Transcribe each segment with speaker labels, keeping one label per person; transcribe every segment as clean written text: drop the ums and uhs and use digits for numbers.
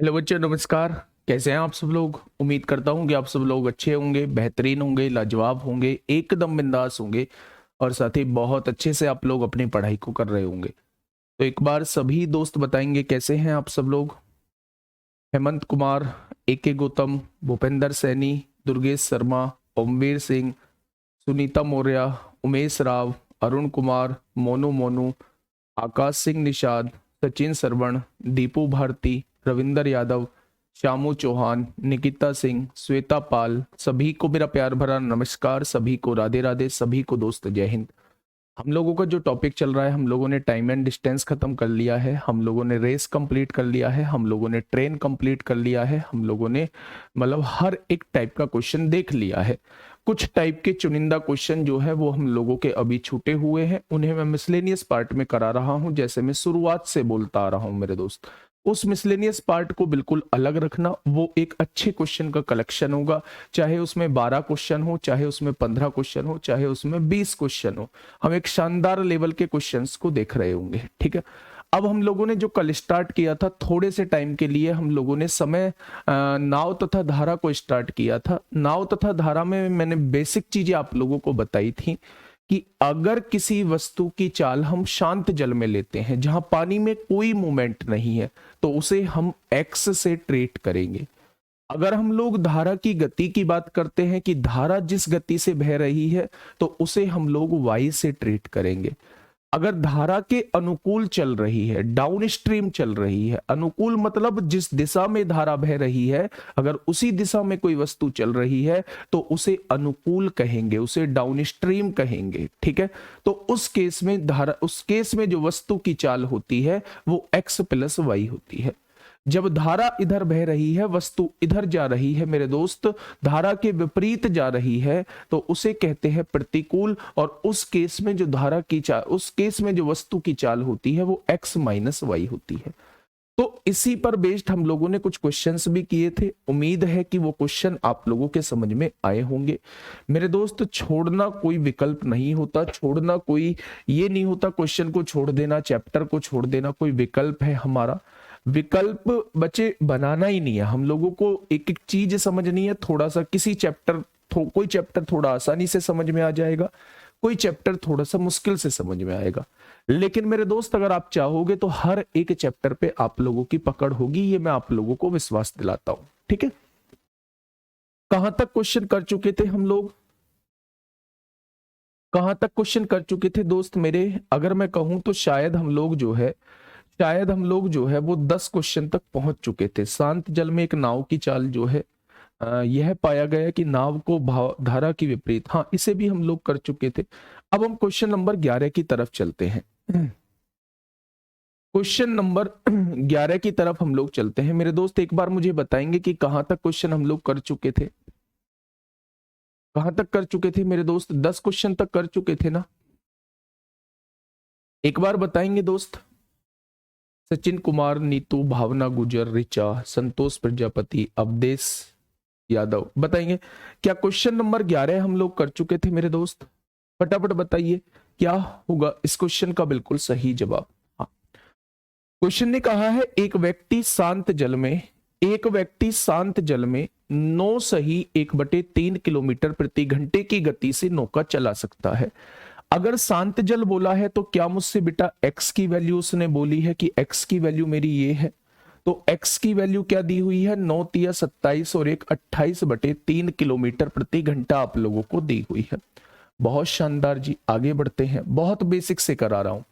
Speaker 1: Hello बच्चों, नमस्कार। कैसे हैं आप सब लोग? उम्मीद करता हूं कि आप सब लोग अच्छे होंगे, बेहतरीन होंगे, लाजवाब होंगे, एकदम बिंदास होंगे और साथ ही बहुत अच्छे से आप लोग अपनी पढ़ाई को कर रहे होंगे। तो एक बार सभी दोस्त बताएंगे कैसे हैं आप सब लोग। हेमंत कुमार, AK गौतम, भूपेंद्र सैनी, दुर्गेश शर्मा, ओमवीर सिंह, सुनीता मौर्य, उमेश राव, अरुण कुमार, मोनू मोनू, आकाश सिंह निषाद, सचिन सरवण, दीपू भारती, रविंदर यादव, श्यामू चौहान, निकिता सिंह, श्वेता पाल, सभी को मेरा प्यार भरा नमस्कार, सभी को राधे राधे, सभी को दोस्त जय हिंद। हम लोगों का जो टॉपिक चल रहा है, हम लोगों ने टाइम एंड डिस्टेंस खत्म कर लिया है, हम लोगों ने रेस कंप्लीट कर लिया है, हम लोगों ने ट्रेन कंप्लीट कर लिया है, हम लोगों ने मतलब हर एक टाइप का क्वेश्चन देख लिया है। कुछ टाइप के चुनिंदा क्वेश्चन जो है वो हम लोगों के अभी छूटे हुए हैं, उन्हें मैं मिसलेनियस पार्ट में करा रहा हूं। जैसे मैं शुरुआत से बोलता आ रहा हूं मेरे दोस्त, उस मिसलेनियस पार्ट को बिल्कुल अलग रखना। वो एक अच्छे क्वेश्चन का कलेक्शन होगा, चाहे उसमें 12 क्वेश्चन हो, चाहे उसमें 15 क्वेश्चन हो, चाहे उसमें 20 क्वेश्चन हो। हम एक शानदार लेवल के क्वेश्चंस को देख रहे होंगे, ठीक है। अब हम लोगों ने जो कल स्टार्ट किया था, थोड़े से टाइम के लिए हम लोगों ने समय नाव तथा धारा को स्टार्ट किया था। नाव तथा धारा में मैंने बेसिक चीजें आप लोगों को बताई थी कि अगर किसी वस्तु की चाल हम शांत जल में लेते हैं, जहां पानी में कोई मूवमेंट नहीं है, तो उसे हम एक्स से ट्रीट करेंगे। अगर हम लोग धारा की गति की बात करते हैं कि धारा जिस गति से बह रही है, तो उसे हम लोग वाई से ट्रीट करेंगे। अगर धारा के अनुकूल चल रही है, डाउन स्ट्रीम चल रही है, अनुकूल मतलब जिस दिशा में धारा बह रही है, अगर उसी दिशा में कोई वस्तु चल रही है तो उसे अनुकूल कहेंगे, उसे डाउन स्ट्रीम कहेंगे, ठीक है। तो उस केस में धारा, उस केस में जो वस्तु की चाल होती है वो x प्लस वाई होती है। जब धारा इधर बह रही है, वस्तु इधर जा रही है मेरे दोस्त, धारा के विपरीत जा रही है, तो उसे कहते हैं प्रतिकूल। और उस केस में जो धारा की चाल, उस केस में जो वस्तु की चाल होती है वो x माइनस वाई होती है। तो इसी पर बेस्ड हम लोगों ने कुछ क्वेश्चंस भी किए थे। उम्मीद है कि वो क्वेश्चन आप लोगों के समझ में आए होंगे मेरे दोस्त। छोड़ना कोई विकल्प नहीं होता, छोड़ना कोई ये नहीं होता, क्वेश्चन को छोड़ देना, चैप्टर को छोड़ देना कोई विकल्प है हमारा। विकल्प बच्चे बनाना ही नहीं है। हम लोगों को एक एक चीज समझनी है। थोड़ा सा किसी चैप्टर, कोई चैप्टर थोड़ा आसानी से समझ में आ जाएगा, कोई चैप्टर थोड़ा सा मुश्किल से समझ में आएगा। लेकिन मेरे दोस्त अगर आप चाहोगे तो हर एक चैप्टर पे आप लोगों की पकड़ होगी, ये मैं आप लोगों को विश्वास दिलाता हूं, ठीक है। कहां तक क्वेश्चन कर चुके थे हम लोग? कहां तक क्वेश्चन कर चुके थे दोस्त मेरे? अगर मैं कहूं तो शायद हम लोग जो है, शायद हम लोग जो है वो 10 क्वेश्चन तक पहुंच चुके थे। शांत जल में एक नाव की चाल जो है, यह पाया गया कि नाव को भाव धारा की विपरीत, हाँ इसे भी हम लोग कर चुके थे। अब हम क्वेश्चन नंबर 11 की तरफ चलते हैं। क्वेश्चन नंबर 11 की तरफ हम लोग चलते हैं मेरे दोस्त। एक बार मुझे बताएंगे कि कहां तक क्वेश्चन हम लोग कर चुके थे? कहां तक कर चुके थे मेरे दोस्त? 10 क्वेश्चन तक कर चुके थे ना? एक बार बताएंगे दोस्त। सचिन कुमार, नीतू, भावना गुजर, रिचा, संतोष प्रजापति, अवधेश यादव, बताइए क्या क्वेश्चन नंबर 11 हम लोग कर चुके थे मेरे दोस्त? फटाफट बताइए क्या होगा इस क्वेश्चन का बिल्कुल सही जवाब। हाँ, क्वेश्चन ने कहा है एक व्यक्ति शांत जल में 9 सही 1/3 किलोमीटर प्रति घंटे की गति से नौका चला सकता है। अगर शांत जल बोला है तो क्या मुझसे बेटा x की वैल्यू उसने बोली है कि x की वैल्यू मेरी ये है, तो x की वैल्यू क्या दी हुई है 9 तिया 27 और 1 28/3 किलोमीटर प्रति घंटा आप लोगों को दी हुई है। बहुत शानदार जी, आगे बढ़ते हैं, बहुत बेसिक से करा रहा हूं।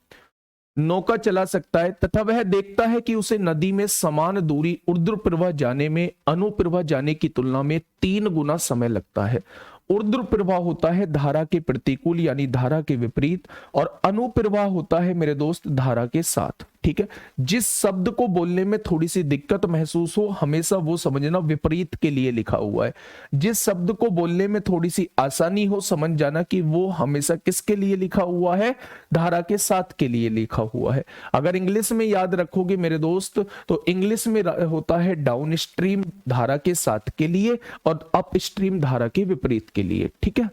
Speaker 1: नौका चला सकता है तथा वह देखता है कि उसे नदी में समान दूरी ऊर्ध्व प्रवाह जाने में अनुप्रवाह जाने की तुलना में 3 गुना समय लगता है। ऊर्ध्व प्रवाह होता है धारा के प्रतिकूल यानी धारा के विपरीत, और अनुप्रवाह होता है मेरे दोस्त धारा के साथ। ठीक है, जिस शब्द को बोलने में थोड़ी सी दिक्कत महसूस हो हमेशा वो समझना विपरीत के लिए लिखा हुआ है। जिस शब्द को बोलने में थोड़ी सी आसानी हो समझ जाना कि वो हमेशा किसके लिए लिखा हुआ है, धारा के साथ के लिए लिखा हुआ है। अगर इंग्लिश में याद रखोगे मेरे दोस्त तो इंग्लिश में होता है डाउन स्ट्रीम धारा के साथ के लिए और अप स्ट्रीम धारा के विपरीत के लिए। ठीक है,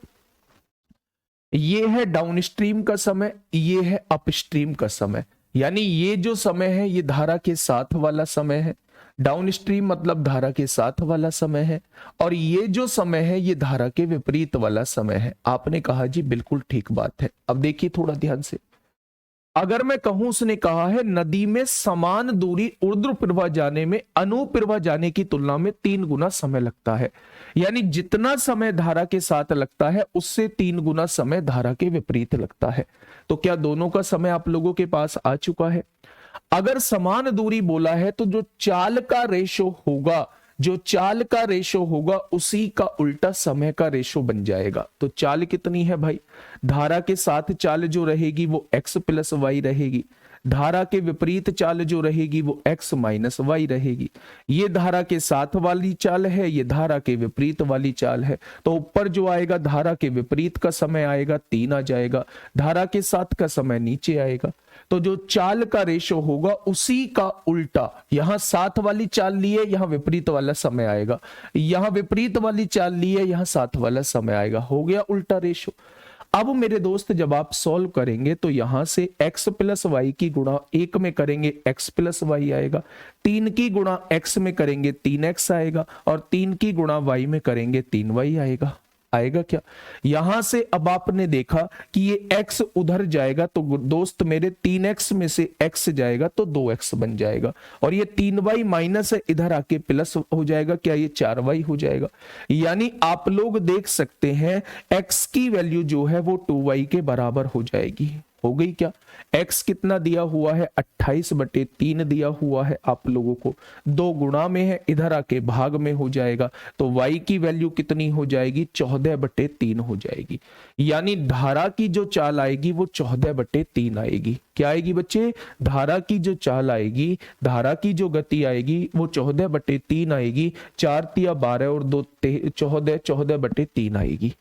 Speaker 1: ये है डाउन स्ट्रीम का समय, ये है अप स्ट्रीम का समय, यानी ये जो समय है ये धारा के साथ वाला समय है, डाउन स्ट्रीम मतलब धारा के साथ वाला समय है, और ये जो समय है ये धारा के विपरीत वाला समय है। आपने कहा जी बिल्कुल ठीक बात है। अब देखिए थोड़ा ध्यान से, अगर मैं कहूं उसने कहा है नदी में समान दूरी ऊर्ध्व प्रवाह जाने में अनुप्रवाह जाने की तुलना में 3 गुना समय लगता है, यानी जितना समय धारा के साथ लगता है उससे 3 गुना समय धारा के विपरीत लगता है। तो क्या दोनों का समय आप लोगों के पास आ चुका है? अगर समान दूरी बोला है तो जो चाल का रेशो होगा उसी का उल्टा समय का रेशो बन जाएगा। तो चाल कितनी है भाई, धारा के साथ चाल जो रहेगी वो x प्लस वाई रहेगी, धारा के विपरीत चाल जो रहेगी वो x माइनस वाई रहेगी। ये धारा के साथ वाली चाल है, ये धारा के विपरीत वाली चाल है, तो ऊपर जो आएगा धारा के विपरीत का समय आएगा 3 आ जाएगा, धारा के साथ का समय नीचे आएगा। तो जो चाल का रेशो होगा उसी का उल्टा, यहां साथ वाली चाल लिए यहां विपरीत वाला समय आएगा, यहां विपरीत वाली चाल लिए यहां साथ वाला समय आएगा, हो गया उल्टा रेशो। अब मेरे दोस्त जब आप सॉल्व करेंगे तो यहां से x प्लस वाई की गुणा 1 में करेंगे x प्लस वाई आएगा, 3 की गुणा x में करेंगे 3x आएगा, और 3 की गुणा y में करेंगे 3y आएगा। आएगा क्या? यहां से अब आपने देखा कि ये x उधर जाएगा तो दोस्त मेरे 3x में से x जाएगा तो 2x बन जाएगा, और ये 3y माइनस है इधर आके प्लस हो जाएगा, क्या ये 4y हो जाएगा। यानी आप लोग देख सकते हैं x की वैल्यू जो है वो 2y के बराबर हो जाएगी। हो गई क्या? x कितना दिया हुआ है 28/3 दिया हुआ है आप लोगों को, 2 गुणा में है इधर आके भाग में हो जाएगा, तो y की वैल्यू कितनी हो जाएगी 14/3 हो जाएगी। यानी धारा की जो चाल आएगी वो 14/3 आएगी। क्या आएगी बच्चे? धारा की जो चाल आएगी, धारा की जो गति आएगी वो 14/3 आएगी। 4 तिया 12 और 2 14, 14/3 आएगी।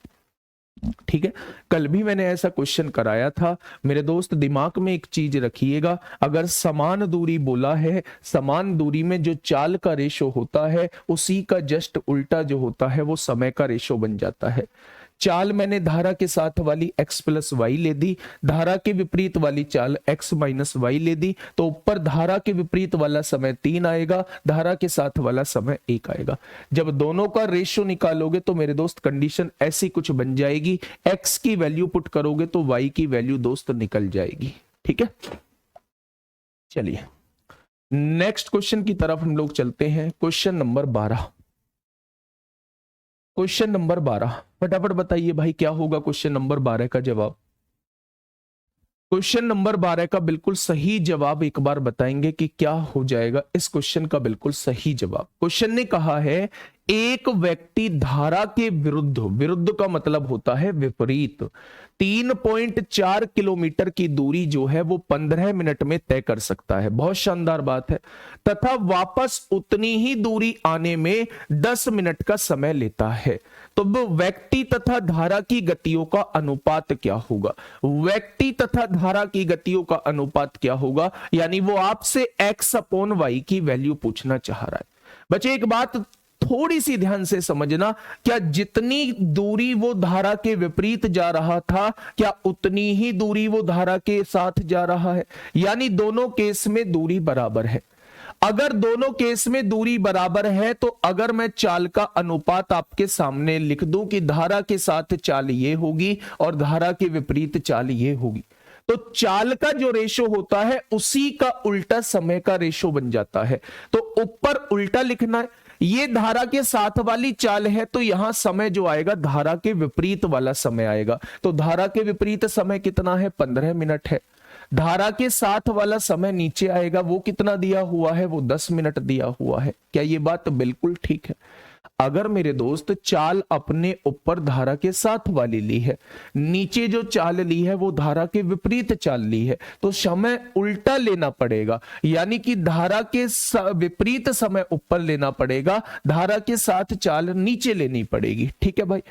Speaker 1: ठीक है, कल भी मैंने ऐसा क्वेश्चन कराया था मेरे दोस्त। दिमाग में एक चीज रखिएगा, अगर समान दूरी बोला है, समान दूरी में जो चाल का रेशो होता है उसी का जस्ट उल्टा जो होता है वो समय का रेशो बन जाता है। चाल मैंने धारा के साथ वाली x प्लस वाई ले दी, धारा के विपरीत वाली चाल x माइनस वाई ले दी, तो ऊपर धारा के विपरीत वाला समय 3 आएगा, धारा के साथ वाला समय 1 आएगा। जब दोनों का रेशियो निकालोगे तो मेरे दोस्त कंडीशन ऐसी कुछ बन जाएगी, x की वैल्यू पुट करोगे तो y की वैल्यू दोस्त निकल जाएगी। ठीक है, चलिए नेक्स्ट क्वेश्चन की तरफ हम लोग चलते हैं। क्वेश्चन नंबर 12, क्वेश्चन नंबर 12 फटाफट बताइए भाई क्या होगा क्वेश्चन नंबर 12 का जवाब। क्वेश्चन नंबर 12 का बिल्कुल सही जवाब एक बार बताएंगे कि क्या हो जाएगा इस क्वेश्चन का बिल्कुल सही जवाब। क्वेश्चन ने कहा है एक व्यक्ति धारा के विरुद्ध, विरुद्ध का मतलब होता है विपरीत, 3.4 किलोमीटर की दूरी जो है वो 15 मिनट में तय कर सकता है। बहुत शानदार बात है। तथा वापस उतनी ही दूरी आने में 10 मिनट का समय लेता है। तो व्यक्ति तथा धारा की गतियों का अनुपात क्या होगा? व्यक्ति तथा धारा की गतियों का अनुपात क्या होगा? यानी वो आपसे x/y की वैल्यू पूछना चाह रहा है। बच्चे एक बात थोड़ी सी ध्यान से समझना, क्या जितनी दूरी वो धारा के विपरीत जा रहा था, क्या उतनी ही दूरी वो धारा के साथ जा रहा है? यानी दोनों केस में दूरी बराबर है। अगर दोनों केस में दूरी बराबर है तो अगर मैं चाल का अनुपात आपके सामने लिख दूं कि धारा के साथ चाल ये होगी और धारा के विपरीत चाल ये होगी, तो चाल का जो रेशो होता है उसी का उल्टा समय का रेशो बन जाता है। तो ऊपर उल्टा लिखना है, ये धारा के साथ वाली चाल है तो यहां समय जो आएगा धारा के विपरीत वाला समय आएगा। तो धारा के विपरीत समय कितना है? 15 मिनट है। धारा के साथ वाला समय नीचे आएगा, वो कितना दिया हुआ है? वो 10 मिनट दिया हुआ है। क्या ये बात बिल्कुल ठीक है? अगर मेरे दोस्त चाल अपने ऊपर धारा के साथ वाली ली है, नीचे जो चाल ली है वो धारा के विपरीत चाल ली है, तो समय उल्टा लेना पड़ेगा, यानी कि धारा के विपरीत समय ऊपर लेना पड़ेगा, धारा के साथ चाल नीचे लेनी पड़ेगी। ठीक है भाई।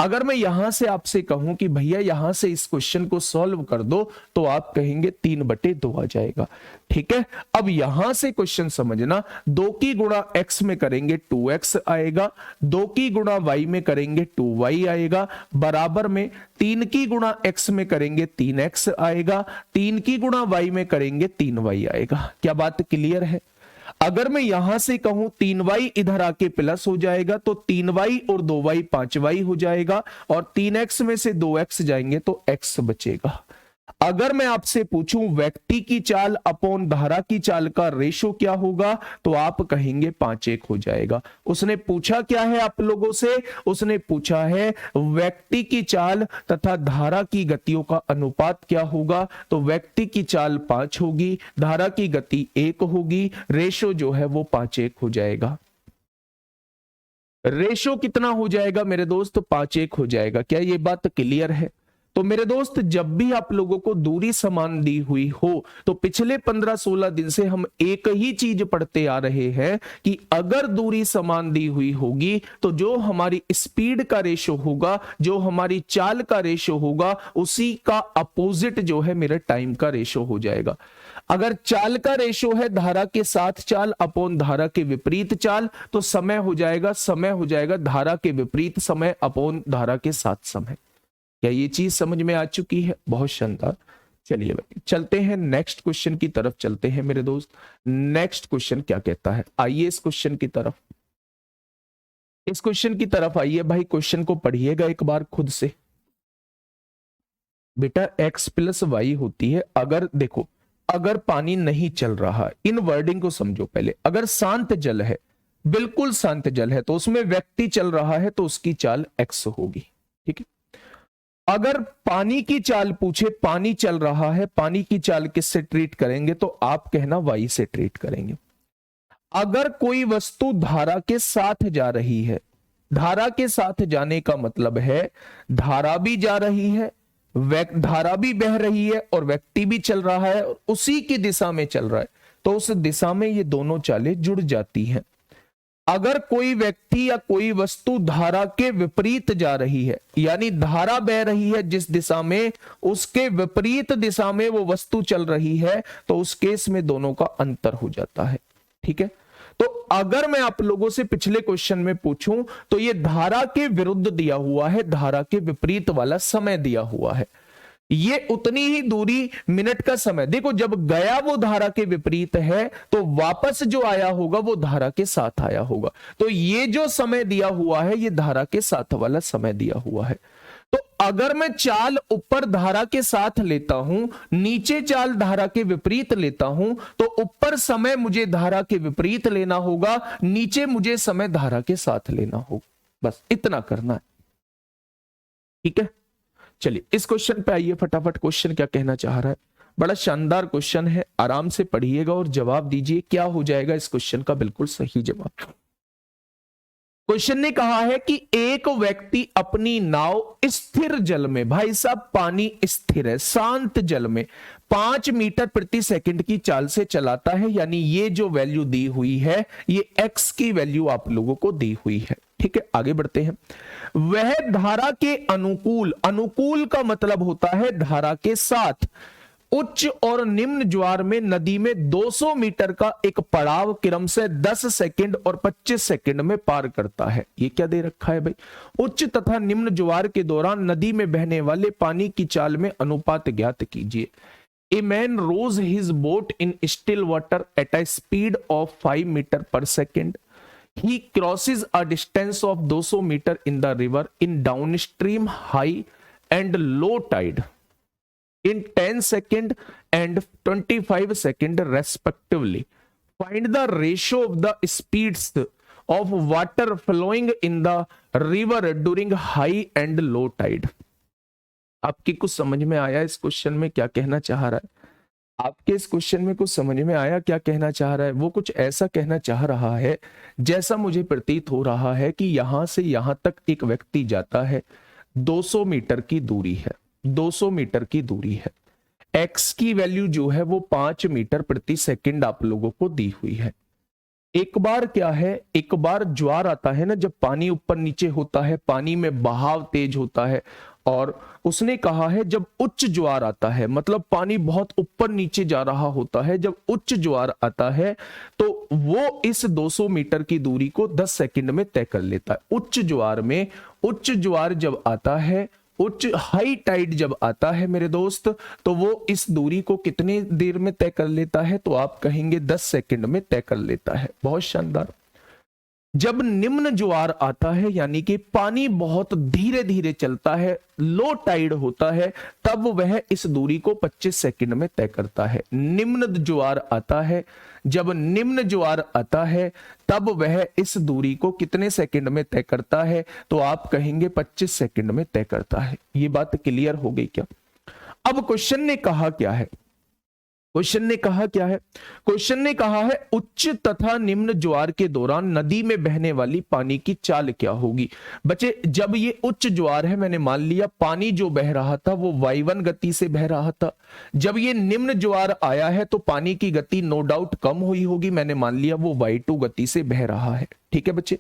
Speaker 1: अगर मैं यहां से आपसे कहूं कि भैया यहां से इस क्वेश्चन को सॉल्व कर दो, तो आप कहेंगे 3/2 आ जाएगा। ठीक है। अब यहां से क्वेश्चन समझना, 2 की गुणा x में करेंगे 2x आएगा, 2 की गुणा y में करेंगे 2y आएगा, बराबर में 3 की गुणा x में करेंगे 3x आएगा, 3 की गुणा y में करेंगे 3y आएगा। क्या बात क्लियर है? अगर मैं यहां से कहूं 3y इधर आके प्लस हो जाएगा, तो 3y और 2y 5y हो जाएगा, और 3x में से 2x जाएंगे तो x बचेगा। अगर मैं आपसे पूछूं व्यक्ति की चाल अपॉन धारा की चाल का रेशो क्या होगा, तो आप कहेंगे 5:1 हो जाएगा। उसने पूछा क्या है आप लोगों से? उसने पूछा है व्यक्ति की चाल तथा धारा की गतियों का अनुपात क्या होगा, तो व्यक्ति की चाल 5 होगी, धारा की गति 1 होगी, रेशो जो है वो 5:1 हो जाएगा। रेशो कितना हो जाएगा मेरे दोस्त? 5:1 हो जाएगा। क्या ये बात क्लियर है? तो मेरे दोस्त जब भी आप लोगों को दूरी समान दी हुई हो, तो पिछले 15-16 दिन से हम एक ही चीज पढ़ते आ रहे हैं कि अगर दूरी समान दी हुई होगी तो जो हमारी स्पीड का रेशो होगा, जो हमारी चाल का रेशो होगा, उसी का अपोजिट जो है मेरे टाइम का रेशो हो जाएगा। अगर चाल का रेशो है धारा के साथ चाल अपॉन धारा के विपरीत चाल, तो समय हो जाएगा धारा के विपरीत समय अपॉन धारा के साथ समय। क्या ये चीज समझ में आ चुकी है? बहुत शानदार। चलिए भाई चलते हैं नेक्स्ट क्वेश्चन की तरफ चलते हैं मेरे दोस्त। नेक्स्ट क्वेश्चन क्या कहता है, आइए इस क्वेश्चन की तरफ, इस क्वेश्चन की तरफ आइए भाई। क्वेश्चन को पढ़िएगा एक बार खुद से। बेटा x + y होती है, अगर देखो अगर पानी नहीं चल रहा, इन वर्डिंग को समझो पहले। अगर शांत जल है, बिल्कुल शांत जल है, तो उसमें व्यक्ति चल रहा है तो उसकी चाल x होगी। ठीक है। अगर पानी की चाल पूछे, पानी चल रहा है, पानी की चाल किससे ट्रीट करेंगे, तो आप कहना y से ट्रीट करेंगे। अगर कोई वस्तु धारा के साथ जा रही है, धारा के साथ जाने का मतलब है धारा भी जा रही है, धारा भी बह रही है और व्यक्ति भी चल रहा है और उसी की दिशा में चल रहा है, तो उस दिशा में ये दोनों चालें जुड़ जाती हैं। अगर कोई व्यक्ति या कोई वस्तु धारा के विपरीत जा रही है, यानी धारा बह रही है जिस दिशा में, उसके विपरीत दिशा में वो वस्तु चल रही है, तो उस केस में दोनों का अंतर हो जाता है। ठीक है। तो अगर मैं आप लोगों से पिछले क्वेश्चन में पूछूं, तो ये धारा के विरुद्ध दिया हुआ है, धारा के विपरीत वाला समय दिया हुआ है। ये उतनी ही दूरी मिनट का समय, देखो जब गया वो धारा के विपरीत है, तो वापस जो आया होगा वो धारा के साथ आया होगा। तो ये जो समय दिया हुआ है ये धारा के साथ वाला समय दिया हुआ है। तो अगर मैं चाल ऊपर धारा के साथ लेता हूं, नीचे चाल धारा के विपरीत लेता हूं, तो ऊपर समय मुझे धारा के विपरीत लेना होगा, नीचे मुझे समय धारा के साथ लेना होगा। बस इतना करना है। ठीक है। चलिए इस क्वेश्चन पे आइए फटाफट। क्वेश्चन क्या कहना चाह रहा है, बड़ा शानदार क्वेश्चन है, आराम से पढ़िएगा और जवाब दीजिए। क्या हो जाएगा इस क्वेश्चन का बिल्कुल सही जवाब? क्वेश्चन ने कहा है कि एक व्यक्ति अपनी नाव स्थिर जल में, भाई साहब पानी स्थिर है, शांत जल में 5 मीटर प्रति सेकंड की चाल से चलाता है, यानी ये जो वैल्यू दी हुई है ये x की वैल्यू आप लोगों को दी हुई है। ठीक है, आगे बढ़ते हैं। वह धारा के अनुकूल, अनुकूल का मतलब होता है धारा के साथ, उच्च और निम्न ज्वार में नदी में 200 मीटर का एक पड़ाव क्रम से 10 सेकंड और 25 सेकंड में पार करता है। ये क्या दे रखा है भाई? उच्च तथा निम्न ज्वार के दौरान नदी में बहने वाले पानी की चाल में अनुपात ज्ञात कीजिए। A man rows his boat in still water at a speed of 5 meter per second. He crosses a distance of 200 meter in the river in downstream high and low tide in 10 second and 25 second respectively. Find the ratio of the speeds of water flowing in the river during high and low tide. आपकी कुछ समझ में आया इस question में क्या कहना चाह रहा है? आपके इस क्वेश्चन में कुछ समझ में आया क्या कहना चाह रहा है? वो कुछ ऐसा कहना चाह रहा है जैसा मुझे प्रतीत हो रहा है कि यहां से यहां तक एक व्यक्ति जाता है, 200 मीटर की दूरी है, 200 मीटर की दूरी है। एक्स की वैल्यू जो है वो 5 मीटर प्रति सेकंड आप लोगों को दी हुई है। एक बार क्या है, एक बार ज्वार आता है ना, जब पानी ऊपर नीचे होता है, पानी में बहाव तेज होता है, और उसने कहा है जब उच्च ज्वार आता है, मतलब पानी बहुत ऊपर नीचे जा रहा होता है, जब उच्च ज्वार आता है तो वो इस 200 मीटर की दूरी को 10 सेकंड में तय कर लेता है। उच्च ज्वार में, उच्च ज्वार जब आता है, उच्च हाई टाइड जब आता है मेरे दोस्त, तो वो इस दूरी को कितनी देर में तय कर लेता है? तो आप कहेंगे 10 सेकंड में तय कर लेता है। बहुत शानदार। जब निम्न ज्वार आता है, यानी कि पानी बहुत धीरे धीरे चलता है, लो टाइड होता है, तब वह इस दूरी को 25 सेकंड में तय करता है। निम्न ज्वार आता है, जब निम्न ज्वार आता है तब वह इस दूरी को कितने सेकंड में तय करता है? तो आप कहेंगे 25 सेकंड में तय करता है। ये बात क्लियर हो गई क्या? अब क्वेश्चन ने कहा क्या है? क्वेश्चन ने कहा क्या है? क्वेश्चन ने कहा है उच्च तथा निम्न ज्वार के दौरान नदी में बहने वाली पानी की चाल क्या होगी। बच्चे, जब ये उच्च ज्वार है, मैंने मान लिया पानी जो बह रहा था वो y1 गति से बह रहा था। जब ये निम्न ज्वार आया है तो पानी की गति नो डाउट कम हुई होगी, मैंने मान लिया वो y2 गति से बह रहा है। ठीक है बच्चे,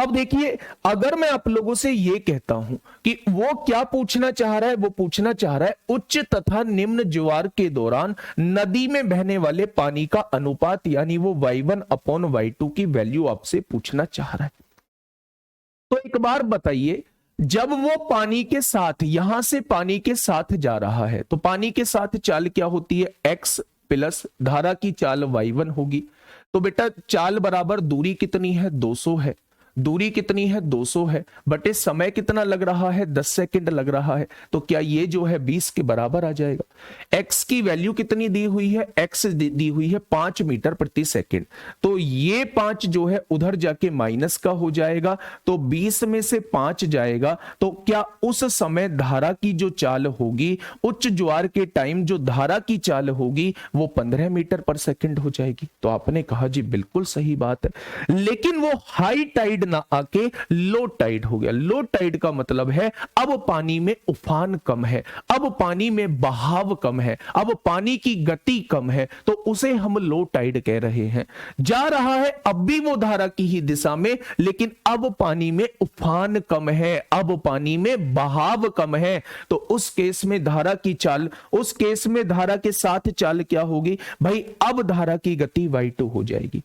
Speaker 1: अब देखिए, अगर मैं आप लोगों से यह कहता हूं कि वो क्या पूछना चाह रहा है, वो पूछना चाह रहा है उच्च तथा निम्न ज्वार के दौरान नदी में बहने वाले पानी का अनुपात, यानी वो y1/y2 की वैल्यू आपसे पूछना चाह रहा है। तो एक बार बताइए, जब वो पानी के साथ, यहां से पानी के साथ जा रहा है, तो पानी के साथ चाल क्या होती है? x प्लस धारा की चाल y1 होगी। तो बेटा चाल बराबर दूरी कितनी है? 200 है। दूरी कितनी है? 200 है, बटे समय कितना लग रहा है? 10 सेकंड लग रहा है। तो क्या ये जो है 20 के बराबर आ जाएगा? x की वैल्यू कितनी दी हुई है? x दी हुई है 5 मीटर प्रति सेकंड। तो ये 5 जो है उधर जाके माइनस का हो जाएगा, तो 20 में से 5 जाएगा। तो क्या उस समय धारा की जो चाल होगी, उच्च ज्वार के टाइम जो धारा की चाल होगी वो 15 मीटर पर सेकंड हो जाएगी? तो आपने कहा जी बिल्कुल सही बात है, लेकिन वो हाई टाइड ना आके लो टाइड हो गया। लो टाइड का मतलब है अब पानी में उफान कम है, अब पानी में बहाव कम है, अब पानी की गति कम है, तो उसे हम लो टाइड कह रहे हैं। जा रहा है अब भी वो धारा की ही दिशा में, लेकिन अब पानी में उफान कम है, अब पानी में बहाव कम है। तो उस केस में धारा की चाल, उस केस में धारा के साथ चाल क्या होगी भाई? अब धारा की गति y2 हो जाएगी।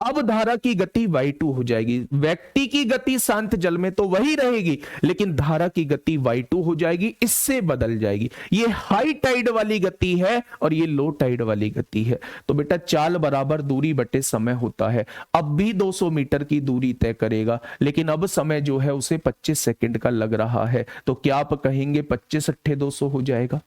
Speaker 1: अब धारा की गति y2 हो जाएगी। व्यक्ति की गति शांत जल में तो वही रहेगी, लेकिन धारा की गति y2 हो जाएगी, इससे बदल जाएगी। ये हाई टाइड वाली गति है और ये लो टाइड वाली गति है। तो बेटा चाल बराबर दूरी बटे समय होता है। अब भी 200 मीटर की दूरी तय करेगा, लेकिन अब समय जो है उसे 25 सेकंड का लग रहा है। तो क्या आप कहेंगे 25 × 200 हो जाएगा?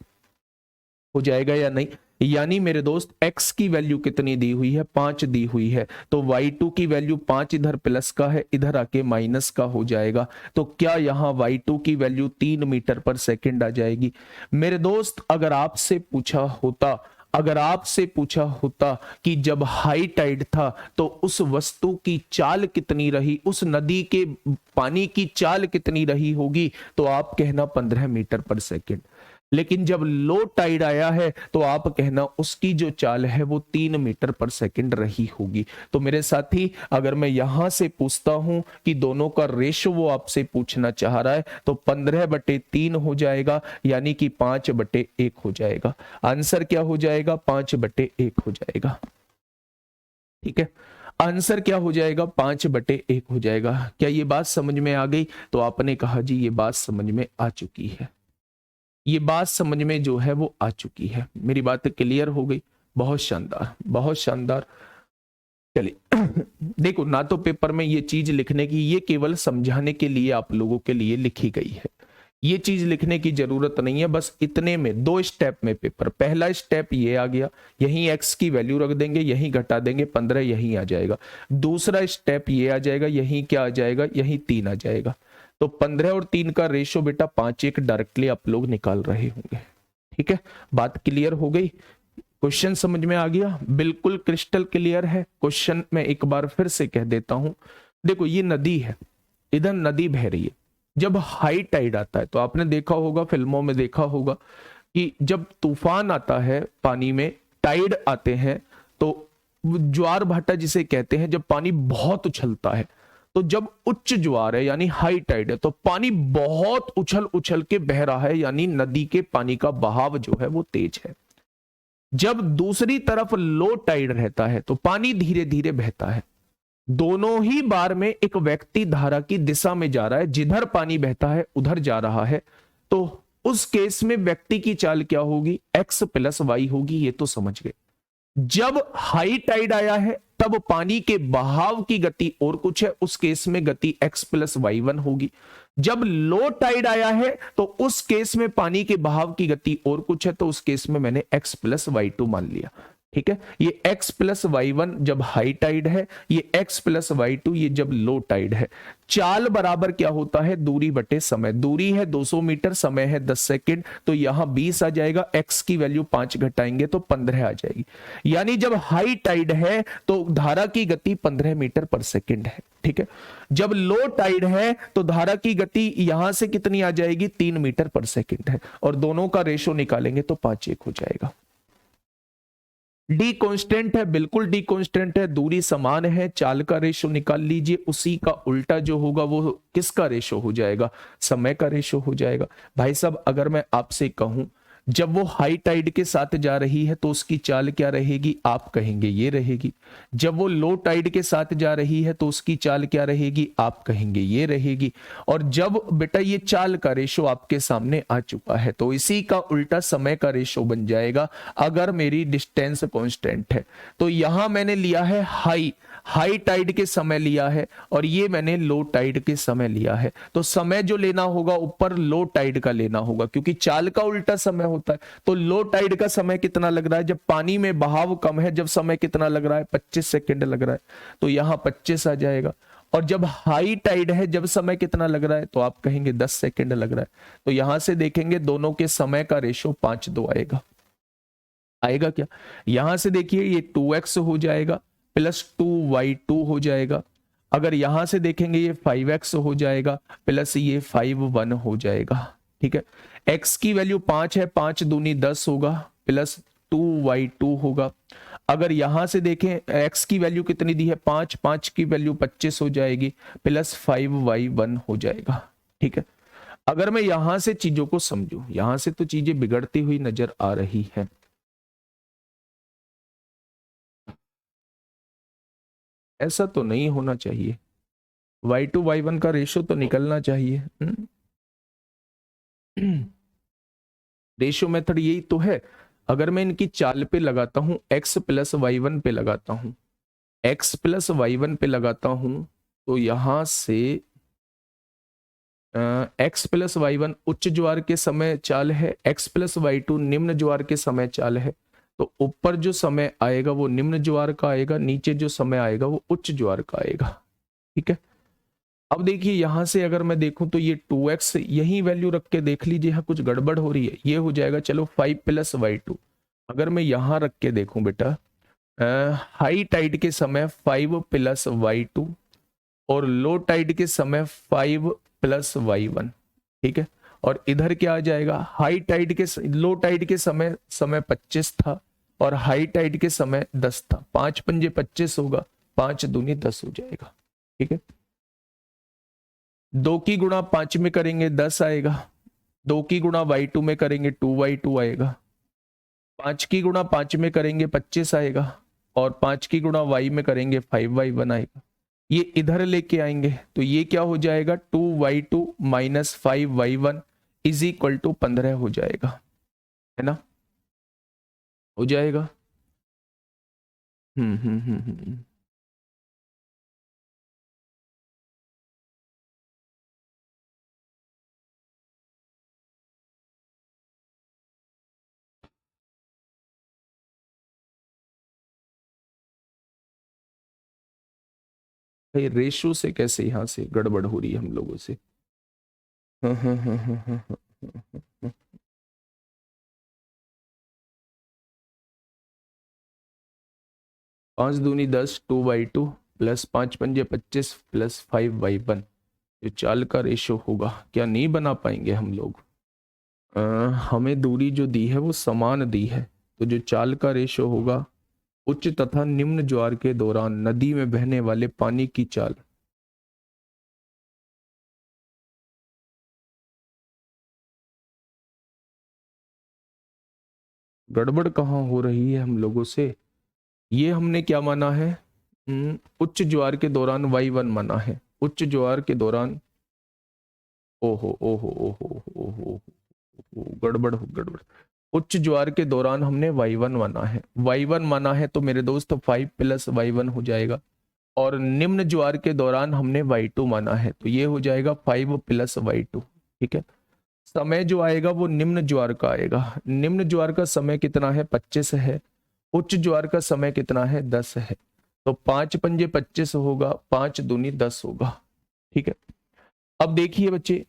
Speaker 1: हो जाएगा या नहीं? यानी मेरे दोस्त x की वैल्यू कितनी दी हुई है? 5 दी हुई है। तो y2 की वैल्यू 5 इधर प्लस का है, इधर आके माइनस का हो जाएगा। तो क्या यहां y2 की वैल्यू 3 मीटर पर सेकंड आ जाएगी? मेरे दोस्त, अगर आपसे पूछा होता, अगर आपसे पूछा होता कि जब हाई टाइड था तो उस वस्तु की चाल कितनी रही, उस नदी के पानी की चाल कितनी रही होगी, तो आप कहना 15 मीटर पर सेकंड। लेकिन जब लो टाइड आया है तो आप कहना उसकी जो चाल है वो 3 मीटर पर सेकंड रही होगी। तो मेरे साथी, अगर मैं यहां से पूछता हूं कि दोनों का रेशो वो आपसे पूछना चाह रहा है, तो 15/3 हो जाएगा, यानी कि 5/1 हो जाएगा। आंसर क्या हो जाएगा? 5/1 हो जाएगा। ठीक है, आंसर क्या हो जाएगा? 5/1 हो जाएगा। क्या ये बात समझ में आ गई? तो आपने कहा जी ये बात समझ में आ चुकी है, ये बात समझ में जो है वो आ चुकी है। मेरी बात क्लियर हो गई? बहुत शानदार, बहुत शानदार। चलिए देखो, ना तो पेपर में ये चीज लिखने की, ये केवल समझाने के लिए आप लोगों के लिए लिखी गई है। ये चीज लिखने की जरूरत नहीं है, बस इतने में 2 स्टेप में पेपर। पहला स्टेप ये आ गया, यहीं x की वैल्यू रख देंगे, यहीं घटा देंगे, 15 यहीं आ जाएगा। दूसरा स्टेप ये आ जाएगा, यहीं क्या आ जाएगा? यहीं 3 आ जाएगा। तो 15 और 3 का रेशो बेटा 5:1 डायरेक्टली आप लोग निकाल रहे होंगे। ठीक है, बात क्लियर हो गई? क्वेश्चन समझ में आ गया? बिल्कुल क्रिस्टल क्लियर है। क्वेश्चन मैं एक बार फिर से कह देता हूं। देखो ये नदी है, इधर नदी बह रही है। जब हाई टाइड आता है तो आपने देखा होगा, फिल्मों में देखा होगा कि जब तूफान आता है पानी में, टाइड आते हैं, तो ज्वार भाटा जिसे कहते हैं, जब पानी बहुत उछलता है, तो जब उच्च ज्वार है यानी हाई टाइड है, तो पानी बहुत उछल उछल के बह रहा है, यानी नदी के पानी का बहाव जो है वो तेज है। जब दूसरी तरफ लो टाइड रहता है तो पानी धीरे धीरे बहता है। दोनों ही बार में एक व्यक्ति धारा की दिशा में जा रहा है, जिधर पानी बहता है उधर जा रहा है। तो उस केस में व्यक्ति की चाल क्या होगी? x + y होगी। ये तो समझ गए। जब हाई टाइड आया है तब पानी के बहाव की गति और कुछ है, उस केस में गति x + y1 होगी। जब लो टाइड आया है तो उस केस में पानी के बहाव की गति और कुछ है, तो उस केस में मैंने x + y2 मान लिया। ठीक है, ये x + y1 जब हाई टाइड है, ये x + y2 ये जब लो टाइड है। चाल बराबर क्या होता है? दूरी बटे समय। दूरी है 200 मीटर, समय है 10 सेकंड, तो यहां 20 आ जाएगा। x की वैल्यू 5 घटाएंगे तो 15 आ जाएगी। यानी जब हाई टाइड है तो धारा की गति 15 मीटर पर सेकंड है। ठीक है, जब लो टाइड है तो धारा की गति यहां से कितनी आ जाएगी? 3 मीटर पर सेकंड है, और दोनों का रेशो निकालेंगे तो 5:1 हो जाएगा। डी कांस्टेंट है, बिल्कुल डी कांस्टेंट है। दूरी समान है, चाल का रेशो निकाल लीजिए, उसी का उल्टा जो होगा वो किसका रेशो हो जाएगा? समय का रेशो हो जाएगा। भाई साहब, अगर मैं आपसे कहूं जब वो हाई टाइड के साथ जा रही है तो उसकी चाल क्या रहेगी? आप कहेंगे ये रहेगी। जब वो लो टाइड के साथ जा रही है तो उसकी चाल क्या रहेगी? आप कहेंगे ये रहेगी। और जब बेटा ये चाल का रेशो आपके सामने आ चुका है तो इसी का उल्टा समय का रेशो बन जाएगा। अगर मेरी डिस्टेंस कांस्टेंट है तो यहां मैंने लिया है हाई टाइड के समय लिया है, और ये मैंने लो टाइड के समय लिया है। तो समय जो लेना होगा ऊपर लो टाइड का लेना होगा, क्योंकि चाल का उल्टा समय होता है। तो लो टाइड का समय कितना लग रहा है? जब पानी में बहाव कम है, जब समय कितना लग रहा है? 25 सेकंड लग रहा है, तो यहां 25 आ जाएगा। और जब हाई टाइड है, जब समय कितना लग रहा है? तो आप कहेंगे 10 सेकंड लग रहा है। तो यहां से देखेंगे दोनों के समय का रेशो 5:2 आएगा। आएगा क्या? यहां से देखिए ये 2x हो जाएगा प्लस 2y2 हो जाएगा। अगर यहां से देखेंगे ये 5x हो जाएगा प्लस ये 5 हो जाएगा। ठीक है, x की वैल्यू 5 है, 5 दूनी 10 होगा, प्लस 2y2 होगा। अगर यहां से देखें x की वैल्यू कितनी दी है? 5, 5 की वैल्यू 25 हो जाएगी, प्लस 5y1 हो जाएगा। ठीक है, अगर मैं यहां से चीजों को समझूं, यहां से तो चीजें बिगड़ती हुई नजर आ रही है। ऐसा तो नहीं होना चाहिए, y2 y1 का रेशो तो निकलना चाहिए। रेशो मेथड यही तो है। अगर मैं इनकी चाल पे लगाता हूं, x + y1 पे लगाता हूं, x + y1 पे लगाता हूं, तो यहां से x + y1 उच्च ज्वार के समय चाल है, x + y2 निम्न ज्वार के समय चाल है। तो ऊपर जो समय आएगा वो निम्न ज्वार का आएगा, नीचे जो समय आएगा वो उच्च ज्वार का आएगा। ठीक है, अब देखिए यहां से अगर मैं देखूं तो ये 2x यही वैल्यू रख के देख लीजिए, यहाँ कुछ गड़बड़ हो रही है। ये हो जाएगा, चलो 5 + y2। अगर मैं यहां रख के देखूं बेटा, हाई टाइड के समय 5 + y2 और लो टाइड के समय 5 + y1। ठीक है, और इधर क्या आ जाएगा, हाई टाइड के लो टाइड के समय समय 25 था और हाई टाइड के समय 10 था। 5 पंजे 25 होगा, 5 दूनी 10 हो जाएगा। ठीक है, 2 की गुणा 5 में करेंगे 10 आएगा, 2 की गुणा y2 में करेंगे 2y2 आएगा, 5 की गुणा 5 में करेंगे 25 आएगा और 5 की गुणा y में करेंगे 5y1 आएगा। ये इधर लेके आएंगे तो ये क्या हो जाएगा, 2y2 minus 5y1 is equal to 15 हो जाएगा, है ना, हो जाएगा। हम्म। भाई रेशो से कैसे यहाँ से गड़बड़ हो रही है हम लोगों से। हाँ। 5 दूनी 10, 2y2 प्लस 5 पंजे 25 प्लस 5y1, जो चाल का रेशो होगा, क्या नहीं बना पाएंगे हम लोग। अ, हमें दूरी जो दी है वो समान दी है, तो जो चाल का रेशो होगा उच्च तथा निम्न ज्वार के दौरान नदी में बहने वाले पानी की चाल। गड़बड़ कहाँ हो रही है हम लोगों से। ये हमने क्या माना है, उच्च ज्वार के दौरान y1 माना है, उच्च ज्वार के दौरान, ओहो ओहो ओहो ओहो ओहो, गड़बड़। उच्च ज्वार के दौरान हमने y1 माना है, y1 माना है तो मेरे दोस्त 5 प्लस y1 हो जाएगा, और निम्न ज्वार के दौरान हमने y2 माना है तो ये हो जाएगा 5 प्लस y2। ठीक है, समय जो आएगा वो निम्न ज्वार का आएगा, निम्न ज्वार का समय कितना है, 25 है, उच्च ज्वार का समय कितना है, 10 है, तो 5 पंजे 25 होगा, 5 दूनी 10 होगा। ठीक है, अब देखिए बच्चे,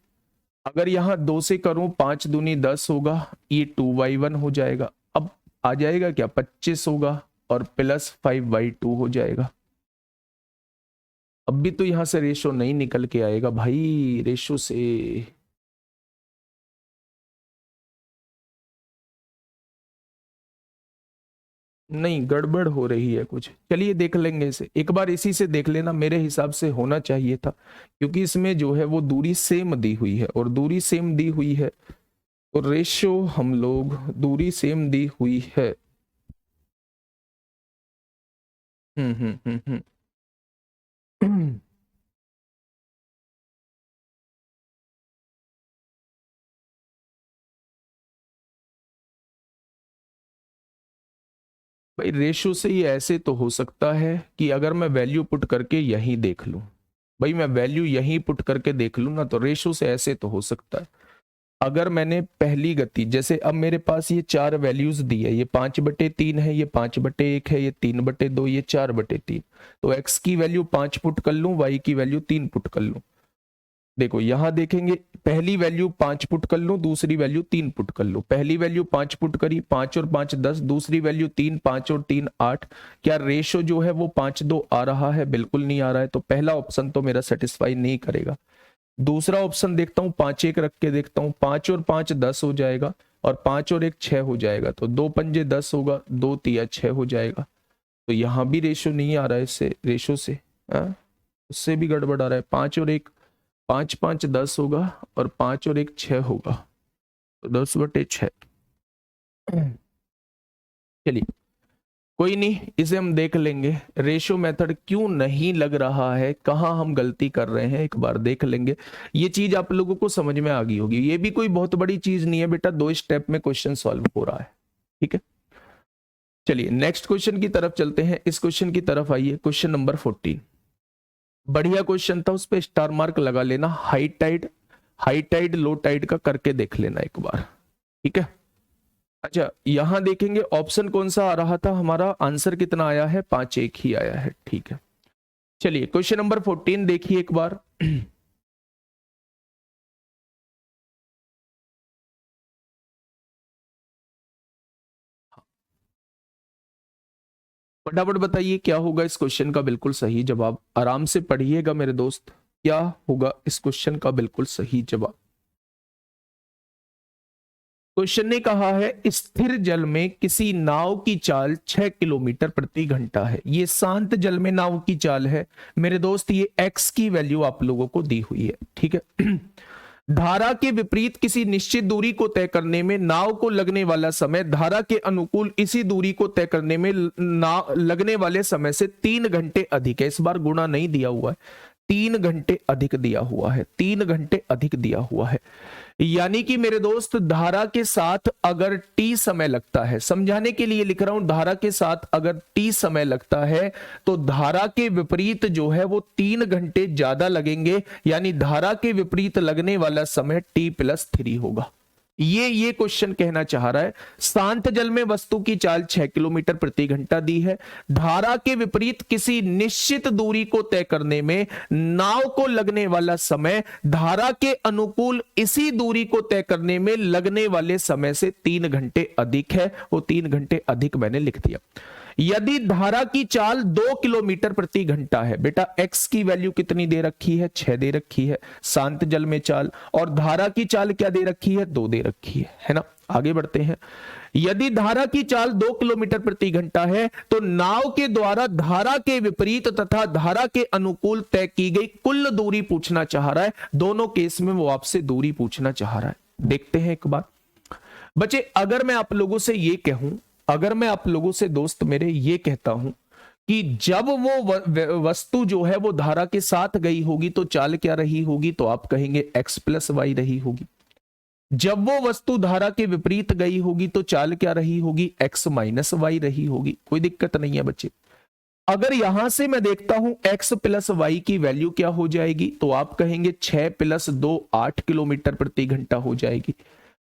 Speaker 1: अगर यहाँ 2 से करूं 5 दूनी 10 होगा, ये 2y1 हो जाएगा, अब आ जाएगा क्या, 25 होगा और प्लस 5y2 हो जाएगा। अब भी तो यहां से रेशो नहीं निकल के आएगा भाई, रेशो से नहीं, गड़बड़ हो रही है कुछ। चलिए देख लेंगे इसे एक बार, इसी से देख लेना, मेरे हिसाब से होना चाहिए था, क्योंकि इसमें जो है वो दूरी सेम दी हुई है, और दूरी सेम दी हुई है तो रेशियो हम लोग, दूरी सेम दी हुई है। हम्म। भाई रेशो से ये ऐसे तो हो सकता है कि अगर मैं वैल्यू पुट करके यहीं देख लूं, भाई मैं वैल्यू यहीं पुट करके देख लूं ना, तो रेशो से ऐसे तो हो सकता है। अगर मैंने पहली गति, जैसे अब मेरे पास ये 4 वैल्यूज दी है, ये 5/3 है, ये 5/1 है, ये 3/2, ये 4/3, तो x की वैल्यू 5 पुट कर लूं, y की वैल्यू 3 पुट कर लूं। देखो यहां देखेंगे, पहली वैल्यू 5 पुट कर लो, दूसरी वैल्यू 3 पुट कर लो। पहली वैल्यू 5 पुट करी, 5 और 5 10, दूसरी वैल्यू 3, 5 और 3 8। क्या रेशो जो है वो 5:2 आ रहा है, बिल्कुल नहीं आ रहा है, तो पहला ऑप्शन तो मेरा सेटिस्फाई नहीं करेगा। दूसरा ऑप्शन देखता हूँ, 5 1 रख के देखता हूँ, 5 और 5 10 हो जाएगा, और 5 और 1 6 हो जाएगा, तो 2 पंजे 10 होगा, 2 तिया 6 हो जाएगा। तो यहाँ भी रेशो नहीं आ रहा है, इससे रेशो से, हाँ उससे भी गड़बड़ आ रहा है। 5 और 1, 5 5 10 होगा, और 5 और 1 6 होगा, तो 10/6। चलिए कोई नहीं, इसे हम देख लेंगे। रेशो मेथड क्यों नहीं लग रहा है, कहाँ हम गलती कर रहे हैं, एक बार देख लेंगे। ये चीज आप लोगों को समझ में आ गई होगी, ये भी कोई बहुत बड़ी चीज नहीं है बेटा, 2 स्टेप में क्वेश्चन सॉल्व हो रहा है। ठीक है, चलिए नेक्स्ट क्वेश्चन की तरफ चलते हैं। इस क्वेश्चन की तरफ आइए, क्वेश्चन नंबर 14, बढ़िया क्वेश्चन था, उस पर स्टार मार्क लगा लेना। हाई टाइड लो टाइड का करके देख लेना एक बार। ठीक है, अच्छा यहां देखेंगे ऑप्शन कौन सा आ रहा था, हमारा आंसर कितना आया है, 5 1 ही आया है। ठीक है, चलिए क्वेश्चन नंबर 14 देखिए एक बार। फटाफट बताइए क्या होगा इस क्वेश्चन का बिल्कुल सही जवाब, आराम से पढ़िएगा मेरे दोस्त, क्या होगा इस क्वेश्चन का बिल्कुल सही जवाब। क्वेश्चन ने कहा है स्थिर जल में किसी नाव की चाल 6 किलोमीटर प्रति घंटा है। ये शांत जल में नाव की चाल है मेरे दोस्त। ये x की वैल्यू आप लोगों को दी हुई है, ठीक है। धारा के विपरीत किसी निश्चित दूरी को तय करने में नाव को लगने वाला समय धारा के अनुकूल इसी दूरी को तय करने में लगने वाले समय से 3 घंटे अधिक है। इस बार गुणा नहीं दिया हुआ है, 3 घंटे अधिक दिया हुआ है, 3 घंटे अधिक दिया हुआ है। यानी कि मेरे दोस्त धारा के साथ अगर t समय लगता है, समझाने के लिए लिख रहा हूं, धारा के साथ अगर t समय लगता है तो धारा के विपरीत जो है वो 3 घंटे ज्यादा लगेंगे। यानी धारा के विपरीत लगने वाला समय t+3 होगा। ये क्वेश्चन कहना चाह रहा है शांत जल में वस्तु की चाल 6 किलोमीटर प्रति घंटा दी है। धारा के विपरीत किसी निश्चित दूरी को तय करने में नाव को लगने वाला समय धारा के अनुकूल इसी दूरी को तय करने में लगने वाले समय से 3 घंटे अधिक है। वो 3 घंटे अधिक मैंने लिख दिया। यदि धारा की चाल 2 किलोमीटर प्रति घंटा है, बेटा x की वैल्यू कितनी दे रखी है, 6 दे रखी है शांत जल में चाल, और धारा की चाल क्या दे रखी है, 2 दे रखी है ना। आगे बढ़ते हैं। यदि धारा की चाल 2 किलोमीटर प्रति घंटा है तो नाव के द्वारा धारा के विपरीत तथा धारा के अनुकूल तय की गई कुल दूरी पूछना चाह रहा है। दोनों केस में वो आपसे दूरी पूछना चाह रहा है। देखते हैं एक बार बच्चे, अगर मैं आप लोगों से ये कहूं, अगर मैं आप लोगों से दोस्त मेरे ये कहता हूं कि जब वो वस्तु जो है वो धारा के साथ गई होगी तो चाल क्या रही होगी, तो आप कहेंगे x+y रही होगी। जब वो वस्तु धारा के विपरीत गई होगी तो चाल क्या रही होगी, x-y रही होगी। कोई दिक्कत नहीं है बच्चे। अगर यहां से मैं देखता हूं x+y की वैल्यू क्या हो जाएगी, तो आप कहेंगे 6+2 8 किलोमीटर प्रति घंटा हो जाएगी।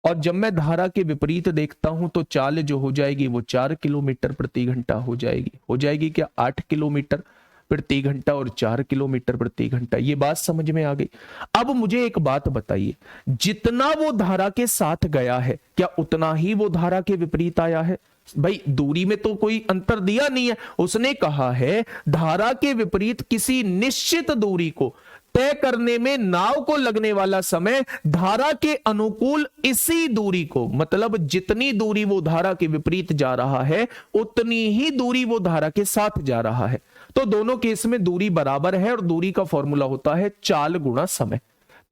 Speaker 1: और जब मैं धारा के विपरीत देखता हूं तो चाल जो हो जाएगी वो 4 किलोमीटर प्रति घंटा हो जाएगी। हो जाएगी क्या, 8 किलोमीटर प्रति घंटा और 4 किलोमीटर प्रति घंटा। ये बात समझ में आ गई। अब मुझे एक बात बताइए, जितना वो धारा के साथ गया है क्या उतना ही वो धारा के विपरीत आया है? भाई दूरी में तो कोई अंतर दिया नहीं है। उसने कहा है धारा के विपरीत किसी निश्चित दूरी को तय करने में नाव को लगने वाला समय धारा के अनुकूल इसी दूरी को, मतलब जितनी दूरी वो धारा के विपरीत जा रहा है उतनी ही दूरी वो धारा के साथ जा रहा है। तो दोनों केस में दूरी बराबर है और दूरी का फॉर्मूला होता है चाल गुणा समय।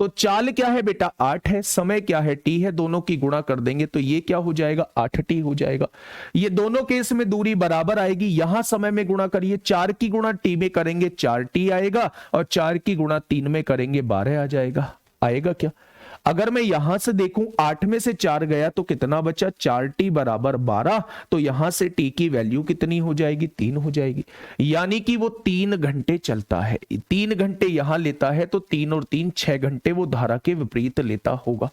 Speaker 1: तो चाल क्या है बेटा, 8 है, समय क्या है, t है। दोनों की गुणा कर देंगे तो ये क्या हो जाएगा, 8t हो जाएगा। ये दोनों केस में दूरी बराबर आएगी। यहां समय में गुणा करिए, 4 की गुणा t में करेंगे 4t आएगा, और 4 की गुणा 3 में करेंगे 12 आ जाएगा। आएगा क्या? अगर मैं यहां से देखूं 8 में से 4 गया तो कितना बचा, 4t बराबर 12। तो यहां से t की वैल्यू कितनी हो जाएगी, 3 हो जाएगी। यानी कि वो 3 घंटे चलता है। 3 घंटे यहां लेता है तो 3 और 3 6 घंटे वो धारा के विपरीत लेता होगा।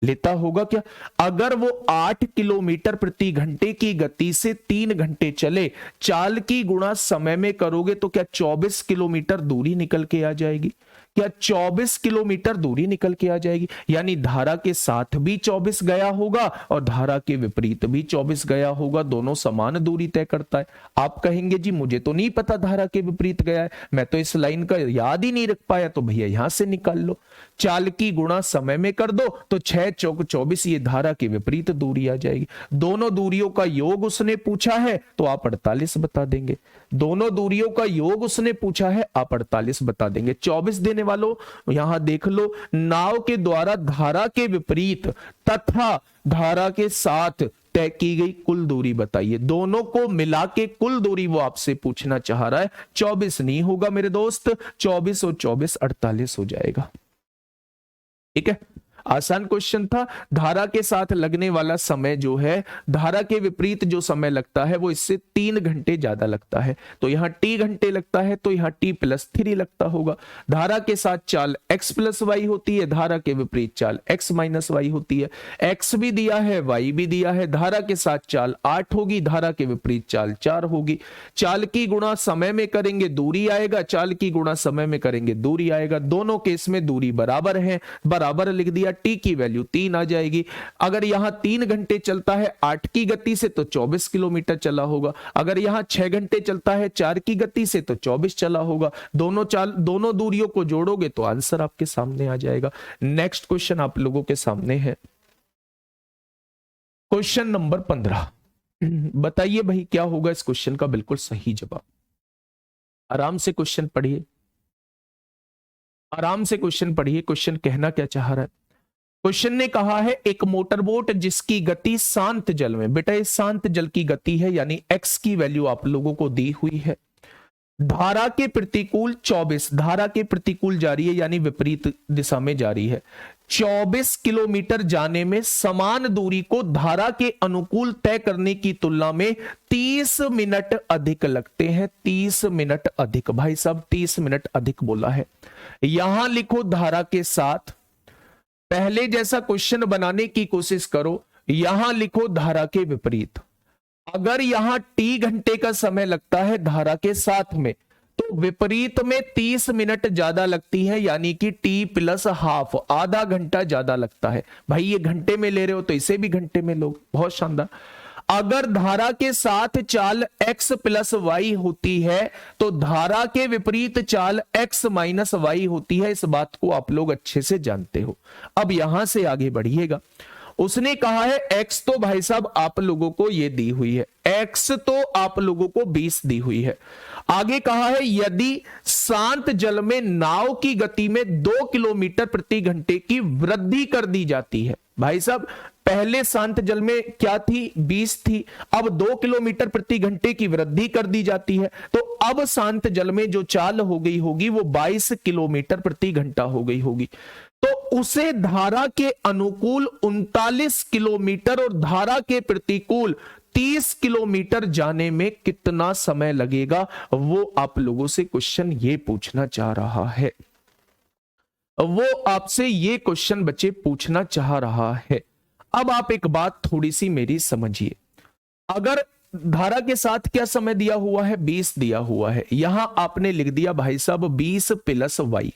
Speaker 1: लेता होगा क्या? अगर वो 8 किलोमीटर प्रति घंटे की गति से 3 घंटे चले, चाल की गुणा समय में करोगे तो क्या 24 किलोमीटर दूरी निकल के आ जाएगी? क्या 24 किलोमीटर दूरी निकल के आ जाएगी? यानी धारा के साथ भी 24 गया होगा और धारा के विपरीत भी 24 गया होगा। दोनों समान दूरी तय करता है। आप कहेंगे जी मुझे तो नहीं पता धारा के विपरीत गया है, मैं तो इस लाइन का याद ही नहीं रख पाया। तो भैया यहां से निकाल लो, चाल की गुणा समय में कर दो तो 6 चौक 24, ये धारा के विपरीत दूरी आ जाएगी। दोनों दूरियों का योग उसने पूछा है तो आप 48 बता देंगे। दोनों दूरियों का योग उसने पूछा है, आप 48 बता देंगे। 24 देने वालों यहां देख लो, नाव के द्वारा धारा के विपरीत तथा धारा के साथ तय की गई कुल दूरी बताइए। दोनों को मिला के कुल दूरी वो आपसे पूछना चाह रहा है। 24 नहीं होगा मेरे दोस्त, 24 और 24 48 हो जाएगा। ठीक है, आसान क्वेश्चन था। धारा के साथ लगने वाला समय जो है, धारा के विपरीत जो समय लगता है वो इससे 3 घंटे ज्यादा लगता है। तो यहां t घंटे लगता है तो यहां t+3 लगता होगा। धारा के साथ चाल x+y होती है, धारा के विपरीत चाल x-y होती है। x भी दिया है, y भी दिया है। धारा के साथ चाल 8 होगी, धारा के विपरीत चाल 4 होगी। चाल की गुणा समय में करेंगे दूरी आएगा, चाल की गुणा समय में करेंगे दूरी आएगा। दोनों केस में दूरी बराबर है, बराबर लिख दिया। t की वैल्यू 3 आ जाएगी। अगर यहां 3 घंटे चलता है 8 की गति से तो 24 किलोमीटर चला होगा। अगर यहां 6 घंटे चलता है 4 की गति से तो 24 चला होगा। दोनों दूरियों को जोड़ोगे तो आंसर आपके सामने आ जाएगा। नेक्स्ट क्वेश्चन आप लोगों के सामने है। Question number 15। बताइए भाई क्या होगा इस क्वेश्चन का बिल्कुल सही जवाब। आराम से क्वेश्चन पढ़िए, आराम से क्वेश्चन पढ़िए। क्वेश्चन कहना क्या चाह रहा है? क्वेश्चन ने कहा है एक मोटरबोट जिसकी गति शांत जल में, बेटा ये शांत जल की गति है, यानी एक्स की वैल्यू आप लोगों को दी हुई है, धारा के प्रतिकूल 24, धारा के प्रतिकूल जा रही है यानी विपरीत दिशा में जा रही है, 24 किलोमीटर जाने में समान दूरी को धारा के अनुकूल तय करने की तुलना में 30 मिनट अधिक लगते हैं। 30 मिनट अधिक, भाई साहब 30 मिनट अधिक बोला है। यहां लिखो धारा के साथ, पहले जैसा क्वेश्चन बनाने की कोशिश करो, यहां लिखो धारा के विपरीत। अगर यहां टी घंटे का समय लगता है धारा के साथ में, तो विपरीत में 30 मिनट ज्यादा लगती है, यानी कि टी प्लस हाफ, आधा घंटा ज्यादा लगता है। भाई ये घंटे में ले रहे हो तो इसे भी घंटे में लो, बहुत शानदार। अगर धारा के साथ चाल x प्लस वाई होती है तो धारा के विपरीत चाल x माइनस वाई होती है। इस बात को आप लोग अच्छे से जानते हो। अब यहां से आगे बढ़िएगा। उसने कहा है x तो भाई साहब आप लोगों को ये दी हुई है, x तो आप लोगों को 20 दी हुई है। आगे कहा है यदि शांत जल में नाव की गति में 2 किलोमीटर प्रति घंटे की वृद्धि कर दी जाती है। भाई साहब पहले शांत जल में क्या थी? 20 थी, अब 2 किलोमीटर प्रति घंटे की वृद्धि कर दी जाती है, तो अब शांत जल में जो चाल हो गई होगी वो 22 किलोमीटर प्रति घंटा हो गई होगी। तो उसे धारा के अनुकूल 39 किलोमीटर और धारा के प्रतिकूल 30 किलोमीटर जाने में कितना समय लगेगा, वो आप लोगों से क्वेश्चन ये पूछना चाह रहा है। वो आपसे ये क्वेश्चन बच्चे पूछना चाह रहा है। अब आप एक बात थोड़ी सी मेरी समझिए। अगर धारा के साथ क्या समय दिया हुआ है? 20 दिया हुआ है। यहां आपने लिख दिया भाई साहब 20 प्लस वाई,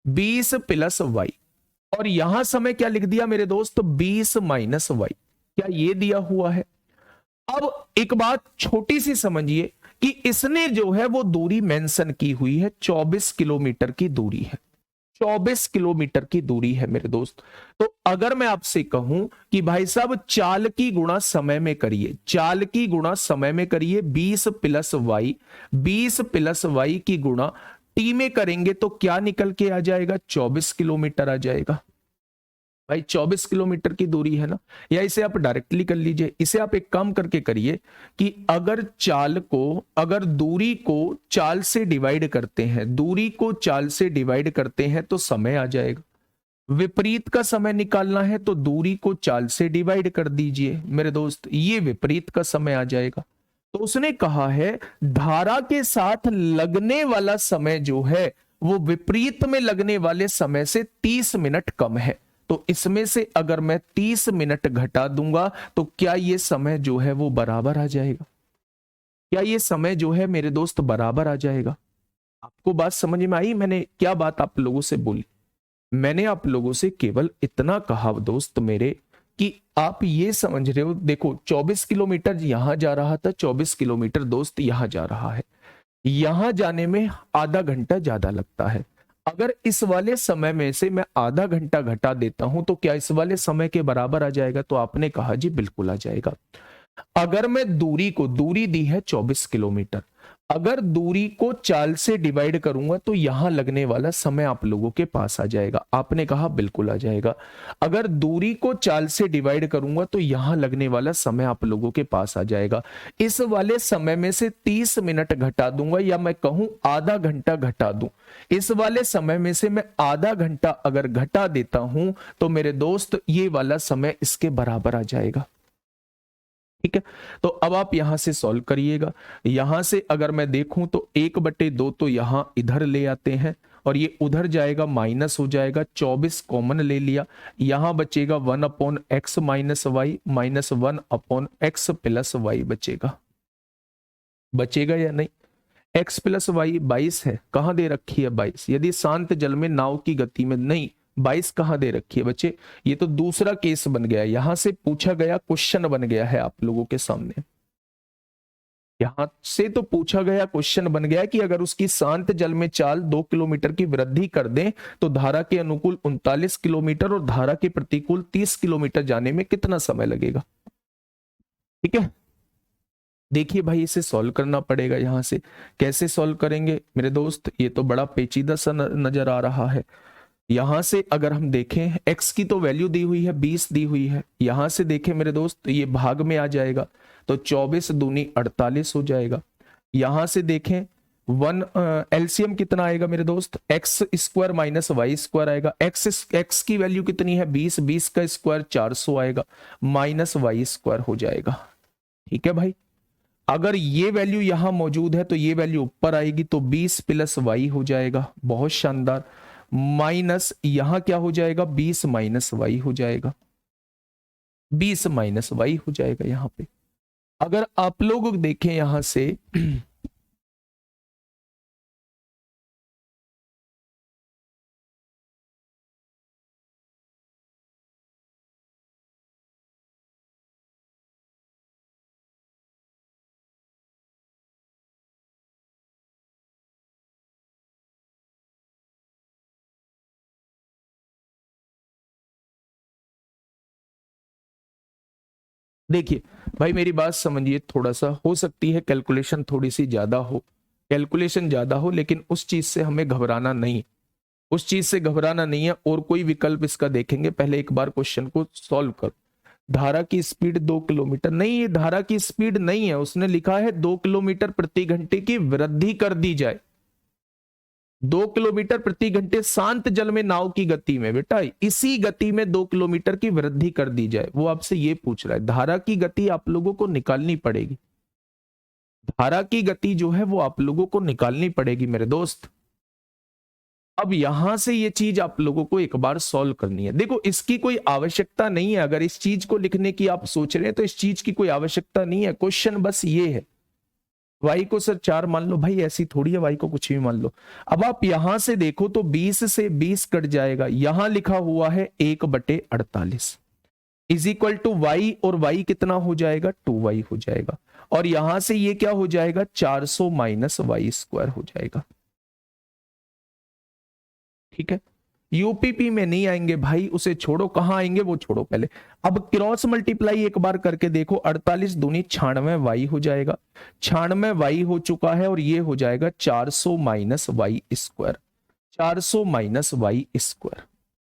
Speaker 1: 20 प्लस वाई, और यहां समय क्या लिख दिया मेरे दोस्त? 20 माइनस वाई। क्या ये दिया हुआ है? अब एक बात छोटी सी समझिए कि इसने जो है वो दूरी मेंशन की हुई है, 24 किलोमीटर की दूरी है, 24 किलोमीटर की दूरी है मेरे दोस्त। तो अगर मैं आपसे कहूं कि भाई साहब चाल की गुणा समय में करिए, चाल की गुणा समय में करिए, 20 प्लस वाई, 20 प्लस वाई की गुणा टी में करेंगे तो क्या निकल के आ जाएगा? 24 किलोमीटर आ जाएगा। भाई 24 किलोमीटर की दूरी है ना। या इसे आप डायरेक्टली कर लीजिए। इसे आप एक काम करके करिए कि अगर चाल को, अगर दूरी को चाल से डिवाइड करते हैं, दूरी को चाल से डिवाइड करते हैं तो समय आ जाएगा। विपरीत का समय निकालना है तो दूरी को चाल से डिवाइड कर दीजिए मेरे दोस्त, ये विपरीत का समय आ जाएगा। तो उसने कहा है धारा के साथ लगने वाला समय जो है वो विपरीत में लगने वाले समय से 30 मिनट कम है। तो इसमें से अगर मैं 30 मिनट घटा दूंगा तो क्या ये समय जो है वो बराबर आ जाएगा? क्या ये समय जो है मेरे दोस्त बराबर आ जाएगा? आपको बात समझ में आई? मैंने क्या बात आप लोगों से बोली? मैंने आप लोगों से केवल इतना कहा दोस्त मेरे कि आप ये समझ रहे हो, देखो 24 किलोमीटर यहां जा रहा था, 24 किलोमीटर दोस्त यहां जा रहा है, यहां जाने में आधा घंटा ज्यादा लगता है। अगर इस वाले समय में से मैं आधा घंटा घटा देता हूं तो क्या इस वाले समय के बराबर आ जाएगा? तो आपने कहा जी बिल्कुल आ जाएगा। अगर मैं दूरी को, दूरी दी है 24 किलोमीटर, अगर दूरी को चाल से डिवाइड करूंगा तो यहां लगने वाला समय आप लोगों के पास आ जाएगा। आपने कहा बिल्कुल आ जाएगा। अगर दूरी को चाल से डिवाइड करूंगा तो यहां लगने वाला समय आप लोगों के पास आ जाएगा। इस वाले समय में से 30 मिनट घटा दूंगा, या मैं कहूं आधा घंटा घटा दूं, इस वाले समय में से मैं आधा घंटा अगर घटा देता हूं तो मेरे दोस्त ये वाला समय इसके बराबर आ जाएगा। ठीक है, तो अब आप यहां से सॉल्व करिएगा। यहां से अगर मैं देखूं तो 1/2 तो यहां इधर ले आते हैं और ये उधर जाएगा, माइनस हो जाएगा, 24 कॉमन ले लिया, यहां बचेगा 1/x minus y minus 1/x plus y बचेगा। बचेगा या नहीं? x प्लस वाई 22 है, कहां दे रखी है 22? यदि शांत जल में नाव की गति में, नहीं 22 कहां दे रखी है बच्चे? ये तो दूसरा केस बन गया, यहां से पूछा गया क्वेश्चन बन गया है आप लोगों के सामने। यहां से तो पूछा गया क्वेश्चन बन गया कि अगर उसकी शांत जल में चाल 2 किलोमीटर की वृद्धि कर दें तो धारा के अनुकूल 39 किलोमीटर और धारा के प्रतिकूल 30 किलोमीटर जाने में कितना समय लगेगा। ठीक है, देखिए भाई इसे सॉल्व करना पड़ेगा। यहां से कैसे सॉल्व करेंगे मेरे दोस्त, ये तो बड़ा पेचीदा सा नजर आ रहा है। यहां से अगर हम देखें x की तो वैल्यू दी हुई है 20 दी हुई है, यहां से देखें मेरे दोस्त तो ये भाग में आ जाएगा, तो 24 दूनी 48 हो जाएगा। यहां से देखें वन एलसीएम कितना आएगा मेरे दोस्त, x square minus y square आएगा। एक्स की वैल्यू कितनी है 20, 20 का स्क्वायर 400 आएगा, माइनस वाई स्क्वायर हो जाएगा। ठीक है भाई, अगर ये वैल्यू यहां मौजूद है तो ये वैल्यू ऊपर आएगी, तो 20 प्लस वाई हो जाएगा, बहुत शानदार। माइनस यहां क्या हो जाएगा, 20 माइनस वाई हो जाएगा, 20 माइनस वाई हो जाएगा यहां पे। अगर आप लोग देखें यहां से देखिए भाई मेरी बात समझिए, थोड़ा सा हो सकती है कैलकुलेशन थोड़ी सी ज्यादा हो, कैलकुलेशन ज्यादा हो, लेकिन उस चीज से हमें घबराना नहीं, उस चीज से घबराना नहीं है। और कोई विकल्प इसका देखेंगे, पहले एक बार क्वेश्चन को सॉल्व करो। धारा की स्पीड 2 किलोमीटर, नहीं ये धारा की स्पीड नहीं है, उसने लिखा है 2 किलोमीटर प्रति घंटे की वृद्धि कर दी जाए। 2 किलोमीटर प्रति घंटे शांत जल में नाव की गति में, बेटा इसी गति में 2 किलोमीटर की वृद्धि कर दी जाए, वो आपसे ये पूछ रहा है। धारा की गति आप लोगों को निकालनी पड़ेगी, धारा की गति जो है वो आप लोगों को निकालनी पड़ेगी मेरे दोस्त। अब यहां से ये चीज आप लोगों को एक बार सॉल्व करनी है। देखो इसकी कोई आवश्यकता नहीं है, अगर इस चीज को लिखने की आप सोच रहे हैं तो इस चीज की कोई आवश्यकता नहीं है। क्वेश्चन बस ये है, y को सर 4 मान लो, भाई ऐसी थोड़ी है, y को कुछ भी मान लो। अब आप यहां से देखो तो 20 से 20 कट जाएगा, यहां लिखा हुआ है 1/48 इज इक्वल टू वाई, और y कितना हो जाएगा 2y हो जाएगा, और यहां से ये क्या हो जाएगा 400 माइनस वाई स्क्वायर हो जाएगा। ठीक है, यूपीपी में नहीं आएंगे भाई, उसे छोड़ो, कहां आएंगे वो छोड़ो पहले। अब क्रॉस मल्टीप्लाई एक बार करके देखो, 48 दूनी 96 वाई हो जाएगा, 96 वाई हो चुका है, और ये हो जाएगा 400 minus y square, 400 minus y square,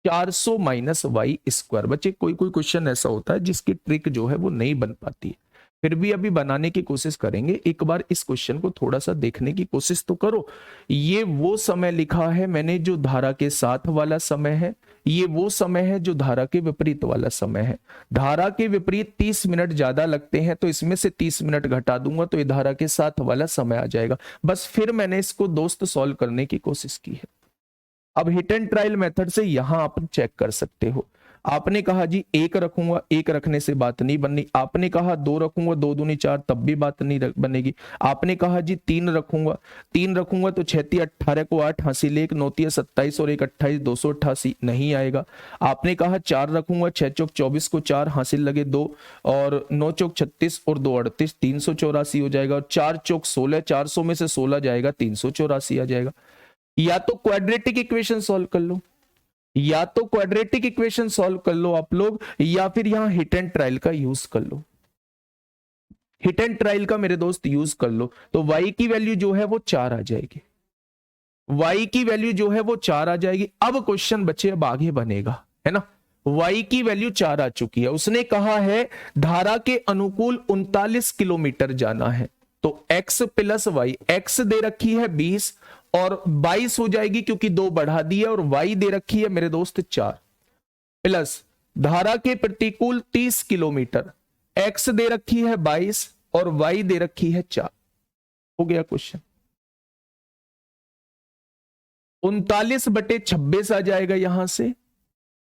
Speaker 1: 400 minus y square. बच्चे कोई कोई क्वेश्चन ऐसा होता है जिसकी ट्रिक जो है वो नहीं बन पाती है, फिर भी अभी बनाने की कोशिश करेंगे। एक बार इस क्वेश्चन को थोड़ा सा देखने की कोशिश तो करो। ये वो समय लिखा है मैंने जो धारा के साथ वाला समय है, ये वो समय है जो धारा के विपरीत वाला समय है। धारा के विपरीत 30 मिनट ज्यादा लगते हैं, तो इसमें से 30 मिनट घटा दूंगा तो ये धारा के साथ वाला समय आ जाएगा। बस फिर मैंने इसको दोस्त सॉल्व करने की कोशिश की है। अब हिट एंड ट्रायल मेथड से यहां आप चेक कर सकते हो। आपने कहा जी 1 रखूंगा, 1 रखने से बात नहीं बननी। आपने कहा 2 रखूंगा, 2 दूनी 4, तब भी बात नहीं बनेगी। आपने कहा जी 3 रखूंगा, 3 रखूंगा तो 6 18 को 8 हासिल, 1 9 27 और 1 28 288 नहीं आएगा। आपने कहा 4 रखूंगा, 6 चौक 24 को 4 हासिल लगे 2, और 9 चौक 36 और 2 38 384 हो जाएगा, और 4 चौक 16, 400 में से 16 जाएगा 384 आ जाएगा। या तो क्वाड्रेटिक इक्वेशन सॉल्व कर लो, या तो क्वाड्रेटिक इक्वेशन सॉल्व कर लो आप लोग, या फिर यहां हिट एंड ट्रायल का यूज कर लो। हिट एंड ट्रायल का मेरे दोस्त यूज कर लो, तो y की वैल्यू जो है वो 4 आ जाएगी, y की वैल्यू जो है वो 4 आ जाएगी। अब क्वेश्चन बच्चे अब आगे बनेगा, है ना। y की वैल्यू 4 आ चुकी है, उसने कहा है धारा के अनुकूल 39 किलोमीटर जाना है, तो x प्लस वाई, x दे रखी है 20 और 22 हो जाएगी क्योंकि 2 बढ़ा दिया, और y दे रखी है मेरे दोस्त 4, प्लस धारा के प्रतिकूल 30 किलोमीटर, x दे रखी है 22 और y दे रखी है 4। हो गया क्वेश्चन। 39/26 आ जाएगा यहां से,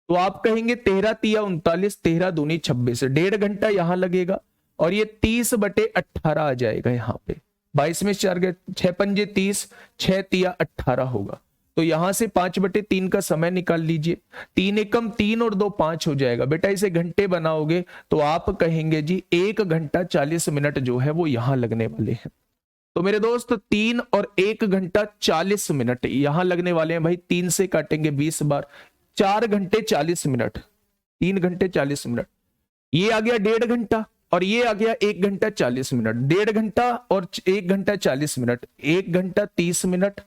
Speaker 1: तो आप कहेंगे 13 तिया 39, 13 दूनी 26, 1.5 घंटा यहां लगेगा, और ये 30/18 आ जाएगा यहां पे। 22 में 4 गए, 6 पंजे 30, 6 तिया 18 होगा, तो यहां से 5/3 का समय निकाल लीजिए। 3 एकम 3 और 2 5 हो जाएगा। बेटा इसे घंटे बनाओगे तो आप कहेंगे जी 1 घंटा 40 मिनट जो है वो यहां लगने वाले हैं। तो मेरे दोस्त 3 और 1 घंटा 40 मिनट यहां लगने वाले हैं। भाई 3 से काटेंगे 20 बार, 4 घंटे 40 मिनट, 3 घंटे 40 मिनट, ये आ गया 1.5 घंटा। और ये आ गया 1 घंटा 40 मिनट, 1.5 घंटा और 1 घंटा 40 मिनट, 1 घंटा 30 मिनट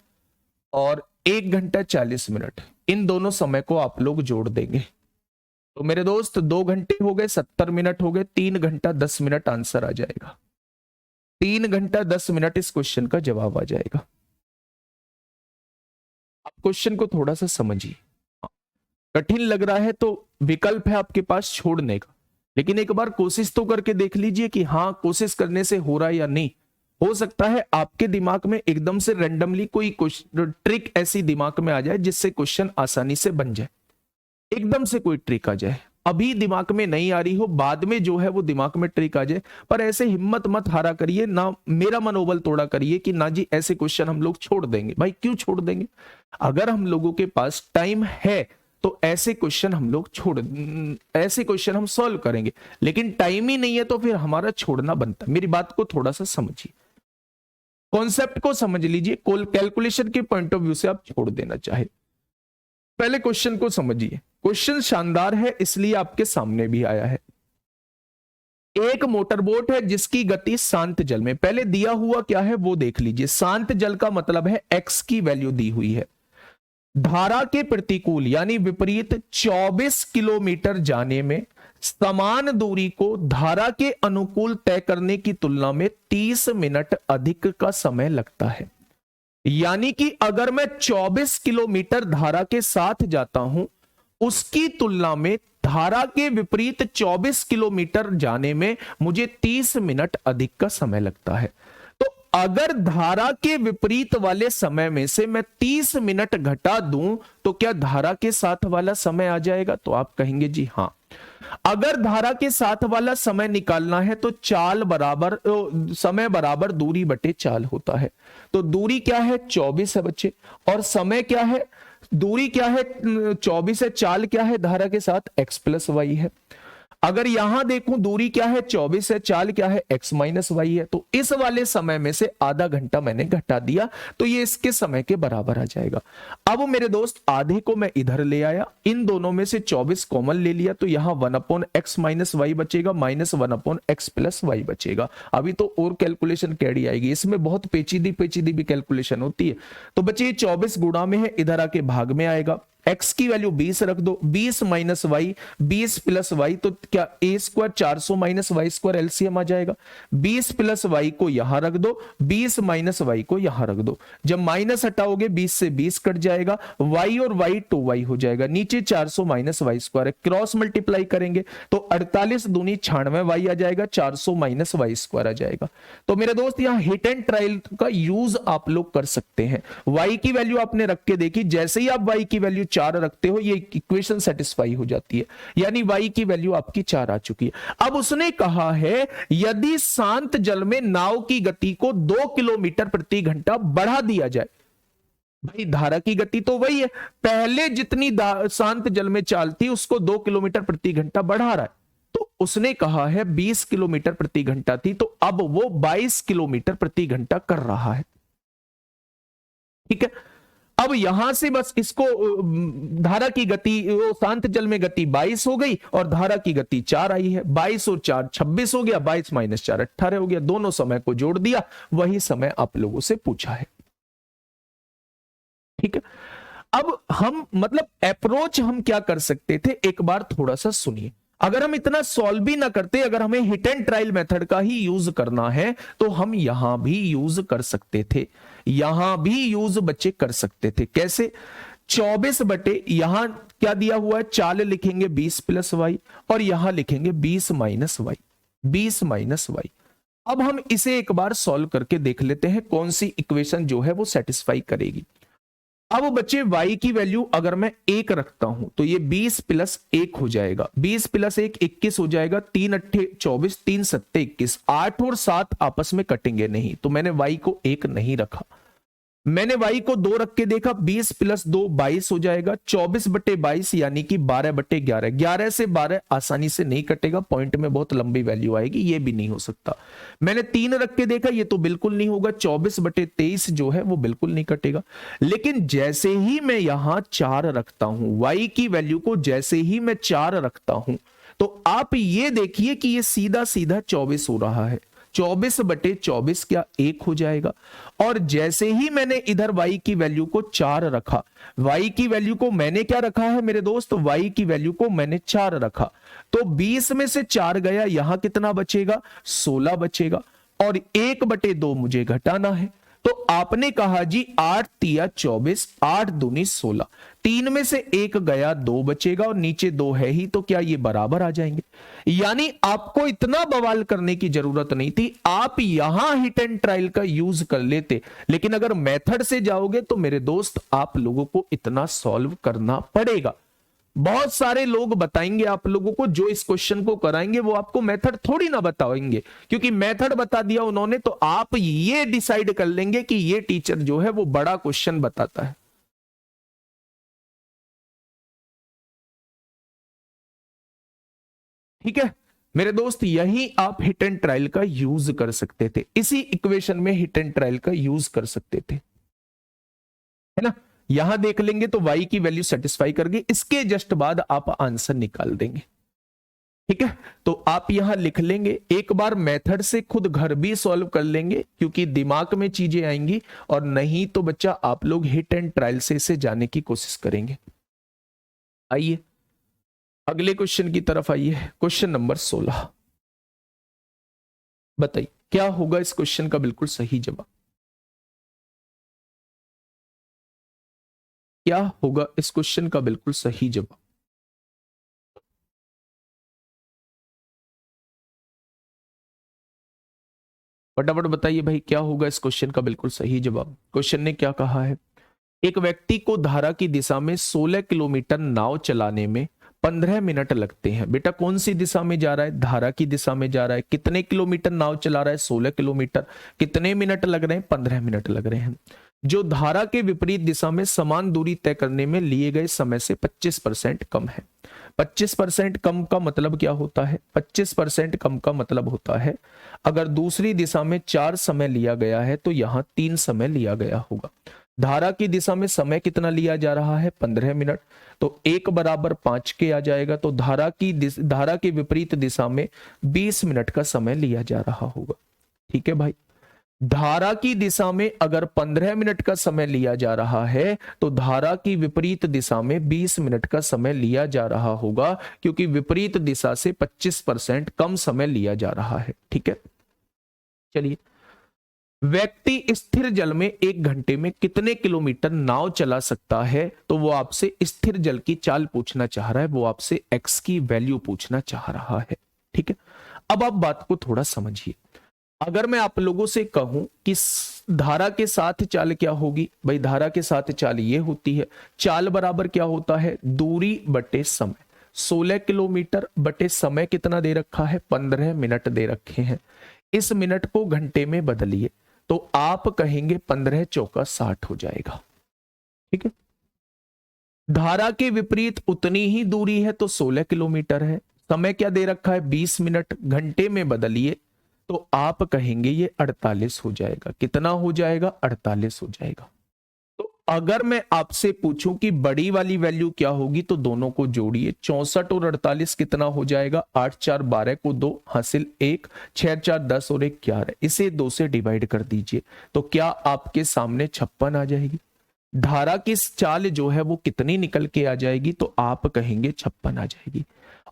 Speaker 1: और 1 घंटा 40 मिनट, इन दोनों समय को आप लोग जोड़ देंगे तो मेरे दोस्त 2 घंटे हो गए 70 मिनट हो गए, 3 घंटा 10 मिनट आंसर आ जाएगा। 3 घंटा 10 मिनट इस क्वेश्चन का जवाब आ जाएगा। आप क्वेश्चन को थोड़ा सा समझिए, कठिन लग रहा है तो विकल्प है आपके पास छोड़ने का, लेकिन एक बार कोशिश तो करके देख लीजिए कि हाँ कोशिश करने से हो रहा है या नहीं। हो सकता है आपके दिमाग में एकदम से रैंडमली कोई ट्रिक ऐसी दिमाग में आ जाए जिससे क्वेश्चन आसानी से बन जाए, एकदम से कोई ट्रिक आ जाए, अभी दिमाग में नहीं आ रही हो, बाद में जो है वो दिमाग में ट्रिक आ जाए। पर ऐसे हिम्मत मत हारा करिए, ना मेरा मनोबल तोड़ा करिए कि ना जी ऐसे क्वेश्चन हम लोग छोड़ देंगे। भाई क्यों छोड़ देंगे? अगर हम लोगों के पास टाइम है तो ऐसे क्वेश्चन हम लोग ऐसे क्वेश्चन हम सॉल्व करेंगे, लेकिन टाइम ही नहीं है तो फिर हमारा छोड़ना बनता है। मेरी बात को थोड़ा सा समझिए, कॉन्सेप्ट को समझ लीजिए, कैलकुलेशन के पॉइंट ऑफ व्यू से आप छोड़ देना चाहे। पहले क्वेश्चन को समझिए, क्वेश्चन शानदार है इसलिए आपके सामने भी आया है। एक मोटरबोट है जिसकी गति शांत जल में, पहले दिया हुआ क्या है वो देख लीजिए। शांत जल का मतलब है x की वैल्यू दी हुई है, धारा के प्रतिकूल यानी विपरीत 24 किलोमीटर जाने में समान दूरी को धारा के अनुकूल तय करने की तुलना में 30 मिनट अधिक का समय लगता है। यानी कि अगर मैं 24 किलोमीटर धारा के साथ जाता हूं, उसकी तुलना में धारा के विपरीत 24 किलोमीटर जाने में मुझे 30 मिनट अधिक का समय लगता है। तो अगर धारा के विपरीत वाले समय में से मैं 30 मिनट घटा दूं तो क्या धारा के साथ वाला समय आ जाएगा? तो आप कहेंगे जी हां। अगर धारा के साथ वाला समय निकालना है तो चाल बराबर समय बराबर दूरी बटे चाल होता है। तो दूरी क्या है? 24 है बच्चे, और समय क्या है? दूरी क्या है? 24 है, चाल क्या है धारा के साथ? x प्लस वाई है। अगर यहां देखूं दूरी क्या है? 24 है, चाल क्या है? x माइनस वाई है। तो इस वाले समय में से आधा घंटा मैंने घटा दिया तो ये इसके समय के बराबर आ जाएगा। अब मेरे दोस्त आधे को मैं इधर ले आया, इन दोनों में से 24 कॉमन ले लिया तो यहां 1/x माइनस वाई बचेगा, माइनस 1/x प्लस वाई बचेगा। अभी तो और कैलकुलेशन कैडी आएगी, इसमें बहुत पेचीदी भी कैलकुलेशन होती है। तो बच्चे ये 24 गुणा में है, इधर आके भाग में आएगा। x की वैल्यू 20 रख दो, 20 माइनस वाई 20 प्लस वाई, तो क्या a square 400 minus y square LCM आ जाएगा। 20 प्लस वाई को यहां रख दो, 20 माइनस वाई को यहां रख दो। जब माइनस हटाओगे 20 से 20 कट जाएगा, y और y 2y हो जाएगा। नीचे 400 माइनस वाई स्क्वायर है, क्रॉस मल्टीप्लाई करेंगे तो 48 दूनी 96 y आ जाएगा, 400 माइनस वाई स्क्वायर आ जाएगा। तो मेरे दोस्त यहां हिट एंड ट्रायल का यूज आप लोग कर सकते हैं। y की वैल्यू आपने रख के देखी, जैसे ही आप y की वैल्यू 4 रखते हो ये इक्वेशन सेटिस्फाई हो जाती है, यानी y की वैल्यू आपकी 4 आ चुकी है। अब उसने कहा है यदि शांत जल में नाव की गति को 2 किलोमीटर प्रति घंटा बढ़ा दिया जाए। भाई धारा की गति तो वही है, पहले जितनी शांत जल में चाल थी उसको 2 किलोमीटर प्रति घंटा बढ़ा रहा है। तो उसने कहा है 20 किलोमीटर प्रति घंटा थी तो अब वो 22 किलोमीटर प्रति घंटा कर रहा है। ठीक है, अब यहां से बस इसको धारा की गति शांत जल में गति 22 हो गई और धारा की गति 4 आई है। 22 और 4 26 हो गया, 22 माइनस 4 18 हो गया। दोनों समय को जोड़ दिया, वही समय आप लोगों से पूछा है। ठीक है, अब हम मतलब अप्रोच हम क्या कर सकते थे एक बार थोड़ा सा सुनिए। अगर हम इतना सॉल्व भी ना करते, अगर हमें हिट एंड ट्रायल मेथड का ही यूज करना है तो हम यहां भी यूज कर सकते थे, यहां भी यूज बच्चे कर सकते थे। कैसे? 24 बटे यहां क्या दिया हुआ है, चाल लिखेंगे 20 प्लस वाई और यहां लिखेंगे 20 माइनस वाई, 20 माइनस वाई। अब हम इसे एक बार सॉल्व करके देख लेते हैं कौन सी इक्वेशन जो है वो सेटिस्फाई करेगी। अब बच्चे y की वैल्यू अगर मैं 1 रखता हूं तो ये 20 प्लस 1 हो जाएगा, 20 प्लस 1 21 हो जाएगा, 3 अट्ठे 24, 3 सत्ते 21, 8 और 7 आपस में कटेंगे नहीं तो मैंने y को 1 नहीं रखा। मैंने y को 2 रख के देखा, 20 प्लस 2 22 हो जाएगा, 24 बटे 22 यानी कि 12 बटे 11, 11 से 12 आसानी से नहीं कटेगा, पॉइंट में बहुत लंबी वैल्यू आएगी, ये भी नहीं हो सकता। मैंने 3 रख के देखा, ये तो बिल्कुल नहीं होगा, 24 बटे 23 जो है वो बिल्कुल नहीं कटेगा। लेकिन जैसे ही मैं यहां 4 रखता हूं, y की वैल्यू को जैसे ही मैं 4 रखता हूं तो आप ये देखिए कि ये सीधा सीधा 24 हो रहा है। 24/24 क्या 1 हो जाएगा। और जैसे ही मैंने इधर y की वैल्यू को 4 रखा, y की वैल्यू को मैंने क्या रखा है मेरे दोस्त, y की वैल्यू को मैंने 4 रखा, तो 20 में से 4 गया, यहां कितना बचेगा, 16 बचेगा। और 1/2 मुझे घटाना है। तो आपने कहा जी 8 तिया 24, 8 दूनी 16, 3 में से 1 गया, 2 बचेगा और नीचे 2 है ही, तो क्या ये बराबर आ जाएंगे। यानी आपको इतना बवाल करने की जरूरत नहीं थी, आप यहां हिट एंड ट्रायल का यूज कर लेते। लेकिन अगर मेथड से जाओगे तो मेरे दोस्त आप लोगों को इतना सॉल्व करना पड़ेगा। बहुत सारे लोग बताएंगे आप लोगों को, जो इस क्वेश्चन को कराएंगे वो आपको मेथड थोड़ी ना बताएंगे, क्योंकि मेथड बता दिया उन्होंने तो आप ये डिसाइड कर लेंगे कि ये टीचर जो है वो बड़ा क्वेश्चन बताता है। ठीक है मेरे दोस्त, यही आप हिट एंड ट्रायल का यूज कर सकते थे, इसी इक्वेशन में हिट एंड ट्रायल का यूज कर सकते थे, है ना। यहां देख लेंगे तो y की वैल्यू सेटिस्फाई कर गई, इसके जस्ट बाद आप आंसर निकाल देंगे। ठीक है, तो आप यहां लिख लेंगे, एक बार मेथड से खुद घर भी सॉल्व कर लेंगे क्योंकि दिमाग में चीजें आएंगी, और नहीं तो बच्चा आप लोग हिट एंड ट्रायल से इसे जाने की कोशिश करेंगे। आइए अगले क्वेश्चन की तरफ आइए, क्वेश्चन नंबर 16। बताइए क्या होगा इस क्वेश्चन का बिल्कुल सही जवाब, क्या होगा इस क्वेश्चन का बिल्कुल सही जवाब। फटाफट बताइए भाई, क्या होगा इस क्वेश्चन का बिल्कुल सही जवाब। क्वेश्चन ने क्या कहा है, एक व्यक्ति को धारा की दिशा में 16 किलोमीटर नाव चलाने में 15 मिनट लगते हैं। बेटा कौन सी दिशा में जा रहा है, धारा की दिशा में जा रहा है। कितने किलोमीटर नाव चला रहा है, 16 किलोमीटर। कितने मिनट लग रहे हैं, 15 मिनट लग रहे हैं। जो धारा के विपरीत दिशा में समान दूरी तय करने में लिए गए समय से 25% कम है। 25% कम का मतलब क्या होता है, 25% कम का मतलब होता है अगर दूसरी दिशा में 4 समय लिया गया है तो यहां 3 समय लिया गया होगा। धारा की दिशा में समय कितना लिया जा रहा है, 15 मिनट, तो 1 बराबर 5 के आ जाएगा। तो धारा की विपरीत दिशा में 20 मिनट का समय लिया जा रहा होगा। ठीक है भाई, धारा की दिशा में अगर 15 मिनट का समय लिया जा रहा है तो धारा की विपरीत दिशा में 20 मिनट का समय लिया जा रहा होगा, क्योंकि विपरीत दिशा से 25% कम समय लिया जा रहा है। ठीक है, चलिए, व्यक्ति स्थिर जल में 1 घंटे में कितने किलोमीटर नाव चला सकता है, तो वो आपसे स्थिर जल की चाल पूछना चाह रहा है, वो आपसे x की वैल्यू पूछना चाह रहा है। ठीक है, अब आप बात को थोड़ा समझिए। अगर मैं आप लोगों से कहूं कि धारा के साथ चाल क्या होगी, भाई धारा के साथ चाल ये होती है, चाल बराबर क्या होता है, दूरी बटे समय। 16 किलोमीटर बटे समय कितना दे रखा है, 15 मिनट दे रखे हैं। इस मिनट को घंटे में बदलिए तो आप कहेंगे 15 चौका 60 हो जाएगा। ठीक है, धारा के विपरीत उतनी ही दूरी है तो 16 किलोमीटर है, समय क्या दे रखा है 20 मिनट, घंटे में बदलिए तो आप कहेंगे ये 48 हो जाएगा। कितना हो जाएगा, 48 हो जाएगा। तो अगर मैं आपसे पूछूं कि बड़ी वाली वैल्यू क्या होगी तो दोनों को जोड़िए, 64 और 48 कितना हो जाएगा, 8 4 12 को 2 हासिल 1, 6 4 10 और 1 11, इसे 2 से डिवाइड कर दीजिए तो क्या आपके सामने 56 आ जाएगी। धारा की चाल जो है वो कितनी निकल के आ जाएगी, तो आप कहेंगे 56 आ जाएगी।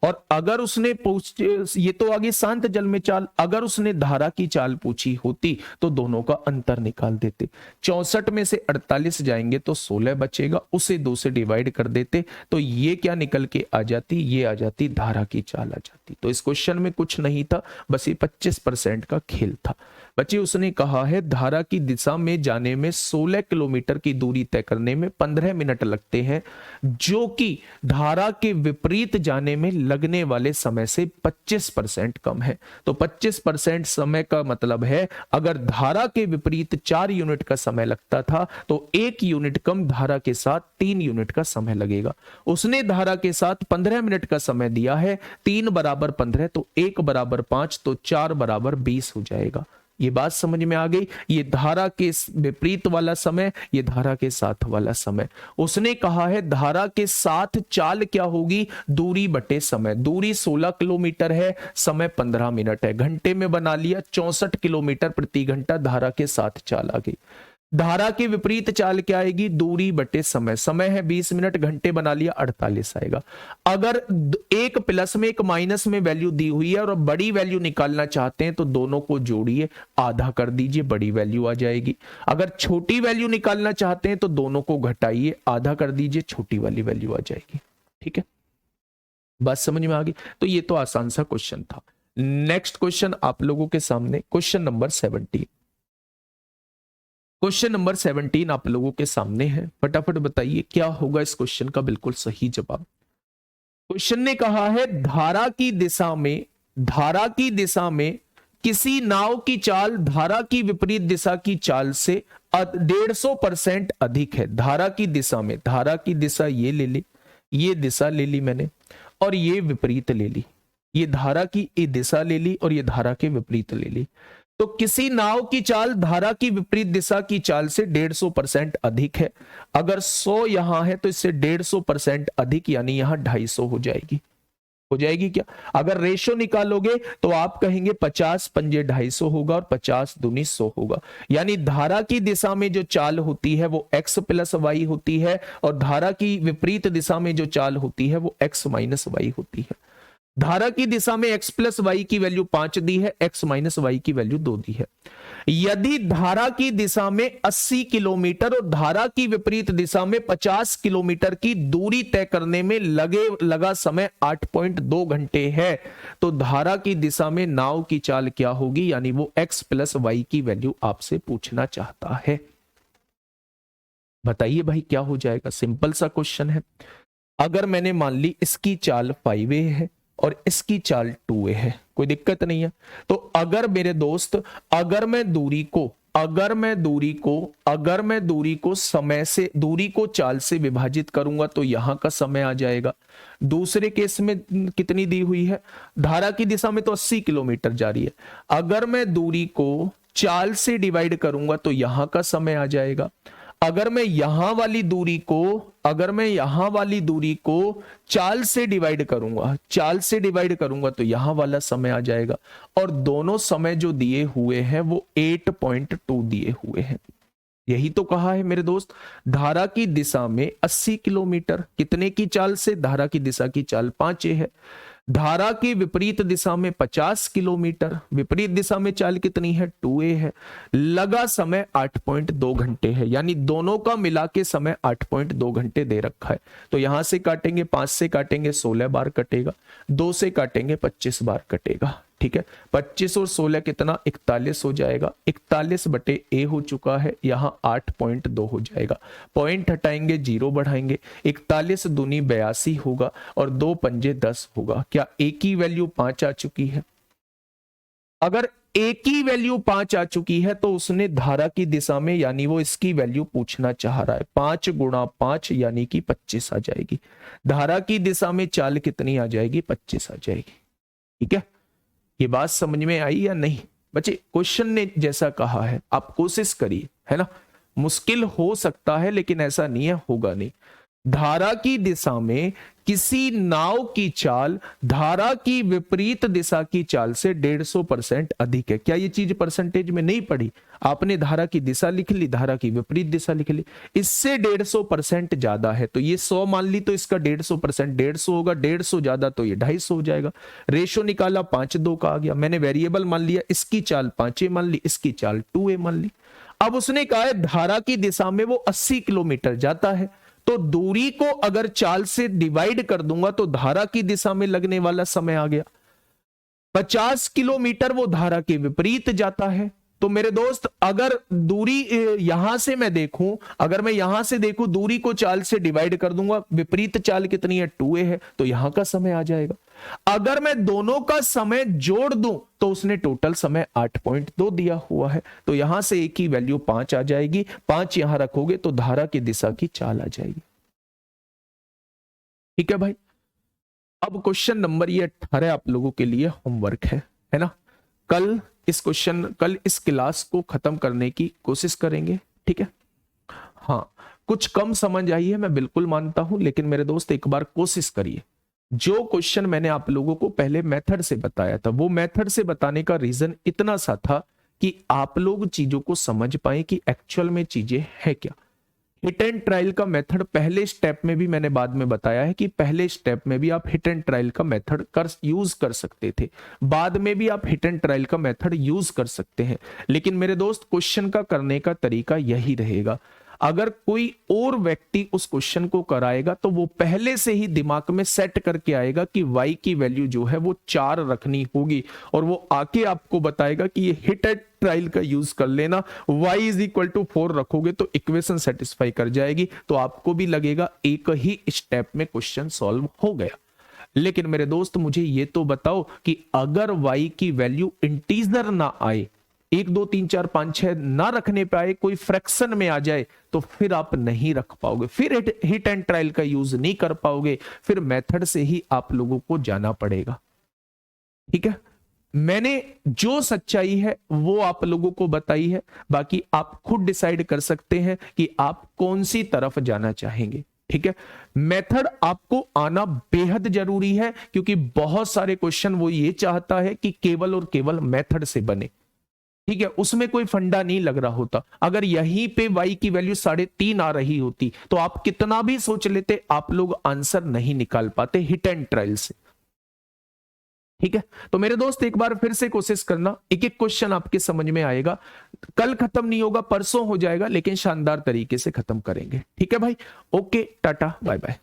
Speaker 1: और अगर उसने पूछ, ये तो आगे शांत जल में चाल, अगर उसने धारा की चाल पूछी होती तो दोनों का अंतर निकाल देते। 64 में से 48 जाएंगे तो 16 बचेगा, उसे 2 से डिवाइड कर देते तो ये क्या निकल के आ जाती, ये आ जाती धारा की चाल आ जाती। तो इस क्वेश्चन में कुछ नहीं था, बस ये 25% का खेल था। बच्चे उसने कहा है धारा की दिशा में जाने में 16 किलोमीटर की दूरी तय करने में 15 मिनट लगते हैं, जो कि धारा के विपरीत जाने में लगने वाले समय से 25% कम है। तो 25% समय का मतलब है अगर धारा के विपरीत 4 यूनिट का समय लगता था तो 1 यूनिट कम धारा के साथ 3 यूनिट का समय लगेगा। उसने धारा के साथ 15 मिनट का समय दिया है, 3 बराबर 15 तो 1 बराबर 5 तो 4 बराबर 20 हो जाएगा। ये बात समझ में आ गई। ये धारा के विपरीत वाला समय, ये धारा के साथ वाला समय। उसने कहा है धारा के साथ चाल क्या होगी, दूरी बटे समय। दूरी 16 किलोमीटर है, समय 15 मिनट है, घंटे में बना लिया 64 किलोमीटर प्रति घंटा धारा के साथ चाल आ गई। धारा के विपरीत चाल क्या आएगी, दूरी बटे समय। समय है 20 मिनट, घंटे बना लिया 48 आएगा। अगर एक प्लस में एक माइनस में वैल्यू दी हुई है और बड़ी वैल्यू निकालना चाहते हैं तो दोनों को जोड़िए, आधा कर दीजिए, बड़ी वैल्यू आ जाएगी। अगर छोटी वैल्यू निकालना चाहते हैं तो दोनों को घटाइए, आधा कर दीजिए, छोटी वाली वैल्यू आ जाएगी। ठीक है, बात समझ में आ गई। तो ये तो आसान सा क्वेश्चन था। नेक्स्ट क्वेश्चन आप लोगों के सामने, क्वेश्चन नंबर 17। क्वेश्चन नंबर 17 आप लोगों के सामने है। फटाफट बताइए क्या होगा इस क्वेश्चन का बिल्कुल सही जवाब। क्वेश्चन ने कहा है धारा की दिशा में किसी नाव की चाल धारा की विपरीत दिशा की चाल से 150% अधिक है। धारा की दिशा में, धारा की दिशा ये ले ली, ये दिशा ले ली मैंने, और ये विपरीत ले ली। ये धारा की ये दिशा ले ली और ये धारा के विपरीत ले ली। तो किसी नाव की चाल धारा की विपरीत दिशा की चाल से 150% अधिक है। अगर 100 यहां है तो इससे 150% अधिक, यानी यहां 250 हो जाएगी। हो जाएगी क्या? अगर रेशो निकालोगे तो आप कहेंगे 50 पंजे 250 होगा और 50 दूनी 100 होगा। यानी धारा की दिशा में जो चाल होती है वो x प्लस वाई होती है और धारा की विपरीत दिशा में जो चाल होती है वो x माइनस वाई होती है। धारा की दिशा में x प्लस वाई की वैल्यू 5 दी है, x माइनस वाई की वैल्यू 2 दी है। यदि धारा की दिशा में 80 किलोमीटर और धारा की विपरीत दिशा में 50 किलोमीटर की दूरी तय करने में लगा समय 8.2 घंटे है, तो धारा की दिशा में नाव की चाल क्या होगी, यानी वो x प्लस वाई की वैल्यू आपसे पूछना चाहता है। बताइए भाई क्या हो जाएगा। सिंपल सा क्वेश्चन है। अगर मैंने मान ली इसकी चाल 5a है और इसकी चाल 2a है, कोई दिक्कत नहीं है। तो अगर मेरे दोस्त, अगर मैं दूरी को समय से, दूरी को चाल से विभाजित करूंगा तो यहां का समय आ जाएगा। दूसरे केस में कितनी दी हुई है, धारा की दिशा में तो 80 किलोमीटर जा रही है। अगर मैं दूरी को चाल से डिवाइड करूंगा तो यहां का समय आ जाएगा। अगर मैं यहां वाली दूरी को चाल से डिवाइड करूंगा तो यहां वाला समय आ जाएगा। और दोनों समय जो दिए हुए हैं वो 8.2 दिए हुए हैं। यही तो कहा है मेरे दोस्त, धारा की दिशा में 80 किलोमीटर, कितने की चाल से, धारा की दिशा की चाल 5a है। धारा की विपरीत दिशा में 50 किलोमीटर, विपरीत दिशा में चाल कितनी है, 2a है। लगा समय 8.2 घंटे है, यानी दोनों का मिला के समय 8.2 घंटे दे रखा है। तो यहां से काटेंगे, 5 से काटेंगे 16 बार कटेगा, 2 से काटेंगे 25 बार कटेगा। ठीक है, 25 और 16 कितना, 41 हो जाएगा। 41 बटे a हो चुका है, यहां 8.2 हो जाएगा। पॉइंट हटाएंगे, 0 बढ़ाएंगे, 41 दूनी 82 होगा और 2 पंजे 10 होगा। क्या a की वैल्यू 5 आ चुकी है? अगर a की वैल्यू 5 आ चुकी है तो उसने धारा की दिशा में, यानी वो इसकी वैल्यू पूछना चाह रहा है। 5 गुणा 5 यानी कि 25 आ जाएगी। धारा की दिशा में चाल कितनी आ जाएगी, 25 आ जाएगी। ठीक है, ये बात समझ में आई या नहीं बच्चे? क्वेश्चन ने जैसा कहा है आप कोशिश करिए, है ना। मुश्किल हो सकता है लेकिन ऐसा नहीं है, होगा नहीं। धारा की दिशा में किसी नाव की चाल धारा की विपरीत दिशा की चाल से 150% अधिक है। क्या ये चीज परसेंटेज में नहीं पढ़ी आपने? धारा की दिशा लिख ली, धारा की विपरीत दिशा लिख ली, इससे 150% ज्यादा है। तो ये 100 मान ली तो इसका 150% 150 होगा, 150 ज्यादा तो ये 250 हो जाएगा। रेशो निकाला, 5-2 का आ गया। मैंने वेरिएबल मान लिया, इसकी चाल 5a मान ली, इसकी चाल 2a मान ली। अब उसने कहा है धारा की दिशा में वो 80 किलोमीटर जाता है, तो दूरी को अगर चाल से डिवाइड कर दूंगा तो धारा की दिशा में लगने वाला समय आ गया। 50 किलोमीटर वो धारा के विपरीत जाता है। तो मेरे दोस्त अगर दूरी यहां से मैं देखूं, अगर मैं यहां से देखूं दूरी को चाल से डिवाइड कर दूंगा, विपरीत चाल कितनी है, 2a है, तो यहां का समय आ जाएगा। अगर मैं दोनों का समय जोड़ दूं तो उसने टोटल समय 8.2 दिया हुआ है, तो यहां से एक की वैल्यू 5 आ जाएगी। 5 यहां रखोगे तो धारा की दिशा की चाल आ जाएगी। ठीक है भाई। अब क्वेश्चन नंबर ये 18 आप लोगों के लिए होमवर्क है ना। कल कल इस क्लास को खत्म करने की कोशिश करेंगे, ठीक है। हाँ, कुछ कम समझ आई है मैं बिल्कुल मानता हूं, लेकिन मेरे दोस्त एक बार कोशिश करिए। जो क्वेश्चन मैंने आप लोगों को पहले मेथड से बताया था, वो मेथड से बताने का रीजन इतना सा था कि आप लोग चीजों को समझ पाए कि एक्चुअल में चीजें है क्या। हिट एंड ट्रायल का मेथड पहले स्टेप में भी मैंने बाद में बताया है कि पहले स्टेप में भी आप हिट एंड ट्रायल का मेथड यूज कर सकते थे, बाद में भी आप हिट एंड ट्रायल का मेथड यूज कर सकते हैं, लेकिन मेरे दोस्त क्वेश्चन का करने का तरीका यही रहेगा। अगर कोई और व्यक्ति उस क्वेश्चन को कराएगा तो वो पहले से ही दिमाग में सेट करके आएगा कि y की वैल्यू जो है वो 4 रखनी होगी, और वो आके आपको बताएगा कि ये हिट एंड ट्रायल का यूज कर लेना, y इज इक्वल टू 4 रखोगे तो इक्वेशन सेटिस्फाई कर जाएगी, तो आपको भी लगेगा एक ही स्टेप में क्वेश्चन सॉल्व हो गया। लेकिन मेरे दोस्त मुझे ये तो बताओ कि अगर y की वैल्यू इंटीजर ना आए, 1 2 3 4 5 6 ना रखने पे आए, कोई फ्रैक्शन में आ जाए, तो फिर आप नहीं रख पाओगे, फिर हिट एंड ट्रायल का यूज नहीं कर पाओगे, फिर मेथड से ही आप लोगों को जाना पड़ेगा, ठीक है। मैंने जो सच्चाई है वो आप लोगों को बताई है, बाकी आप खुद डिसाइड कर सकते हैं कि आप कौन सी तरफ जाना चाहेंगे, ठीक है। मेथड आपको आना बेहद जरूरी है, क्योंकि बहुत सारे क्वेश्चन वो ये चाहता है कि केवल और केवल मेथड से बने, ठीक है, उसमें कोई फंडा नहीं लग रहा होता। अगर यहीं पे y की वैल्यू 3.5 आ रही होती तो आप कितना भी सोच लेते, आप लोग आंसर नहीं निकाल पाते हिट एंड ट्रायल से, ठीक है। तो मेरे दोस्त एक बार फिर से कोशिश करना, एक एक क्वेश्चन आपके समझ में आएगा। कल खत्म नहीं होगा, परसों हो जाएगा, लेकिन शानदार तरीके से खत्म करेंगे, ठीक है भाई। Okay, tata bye bye.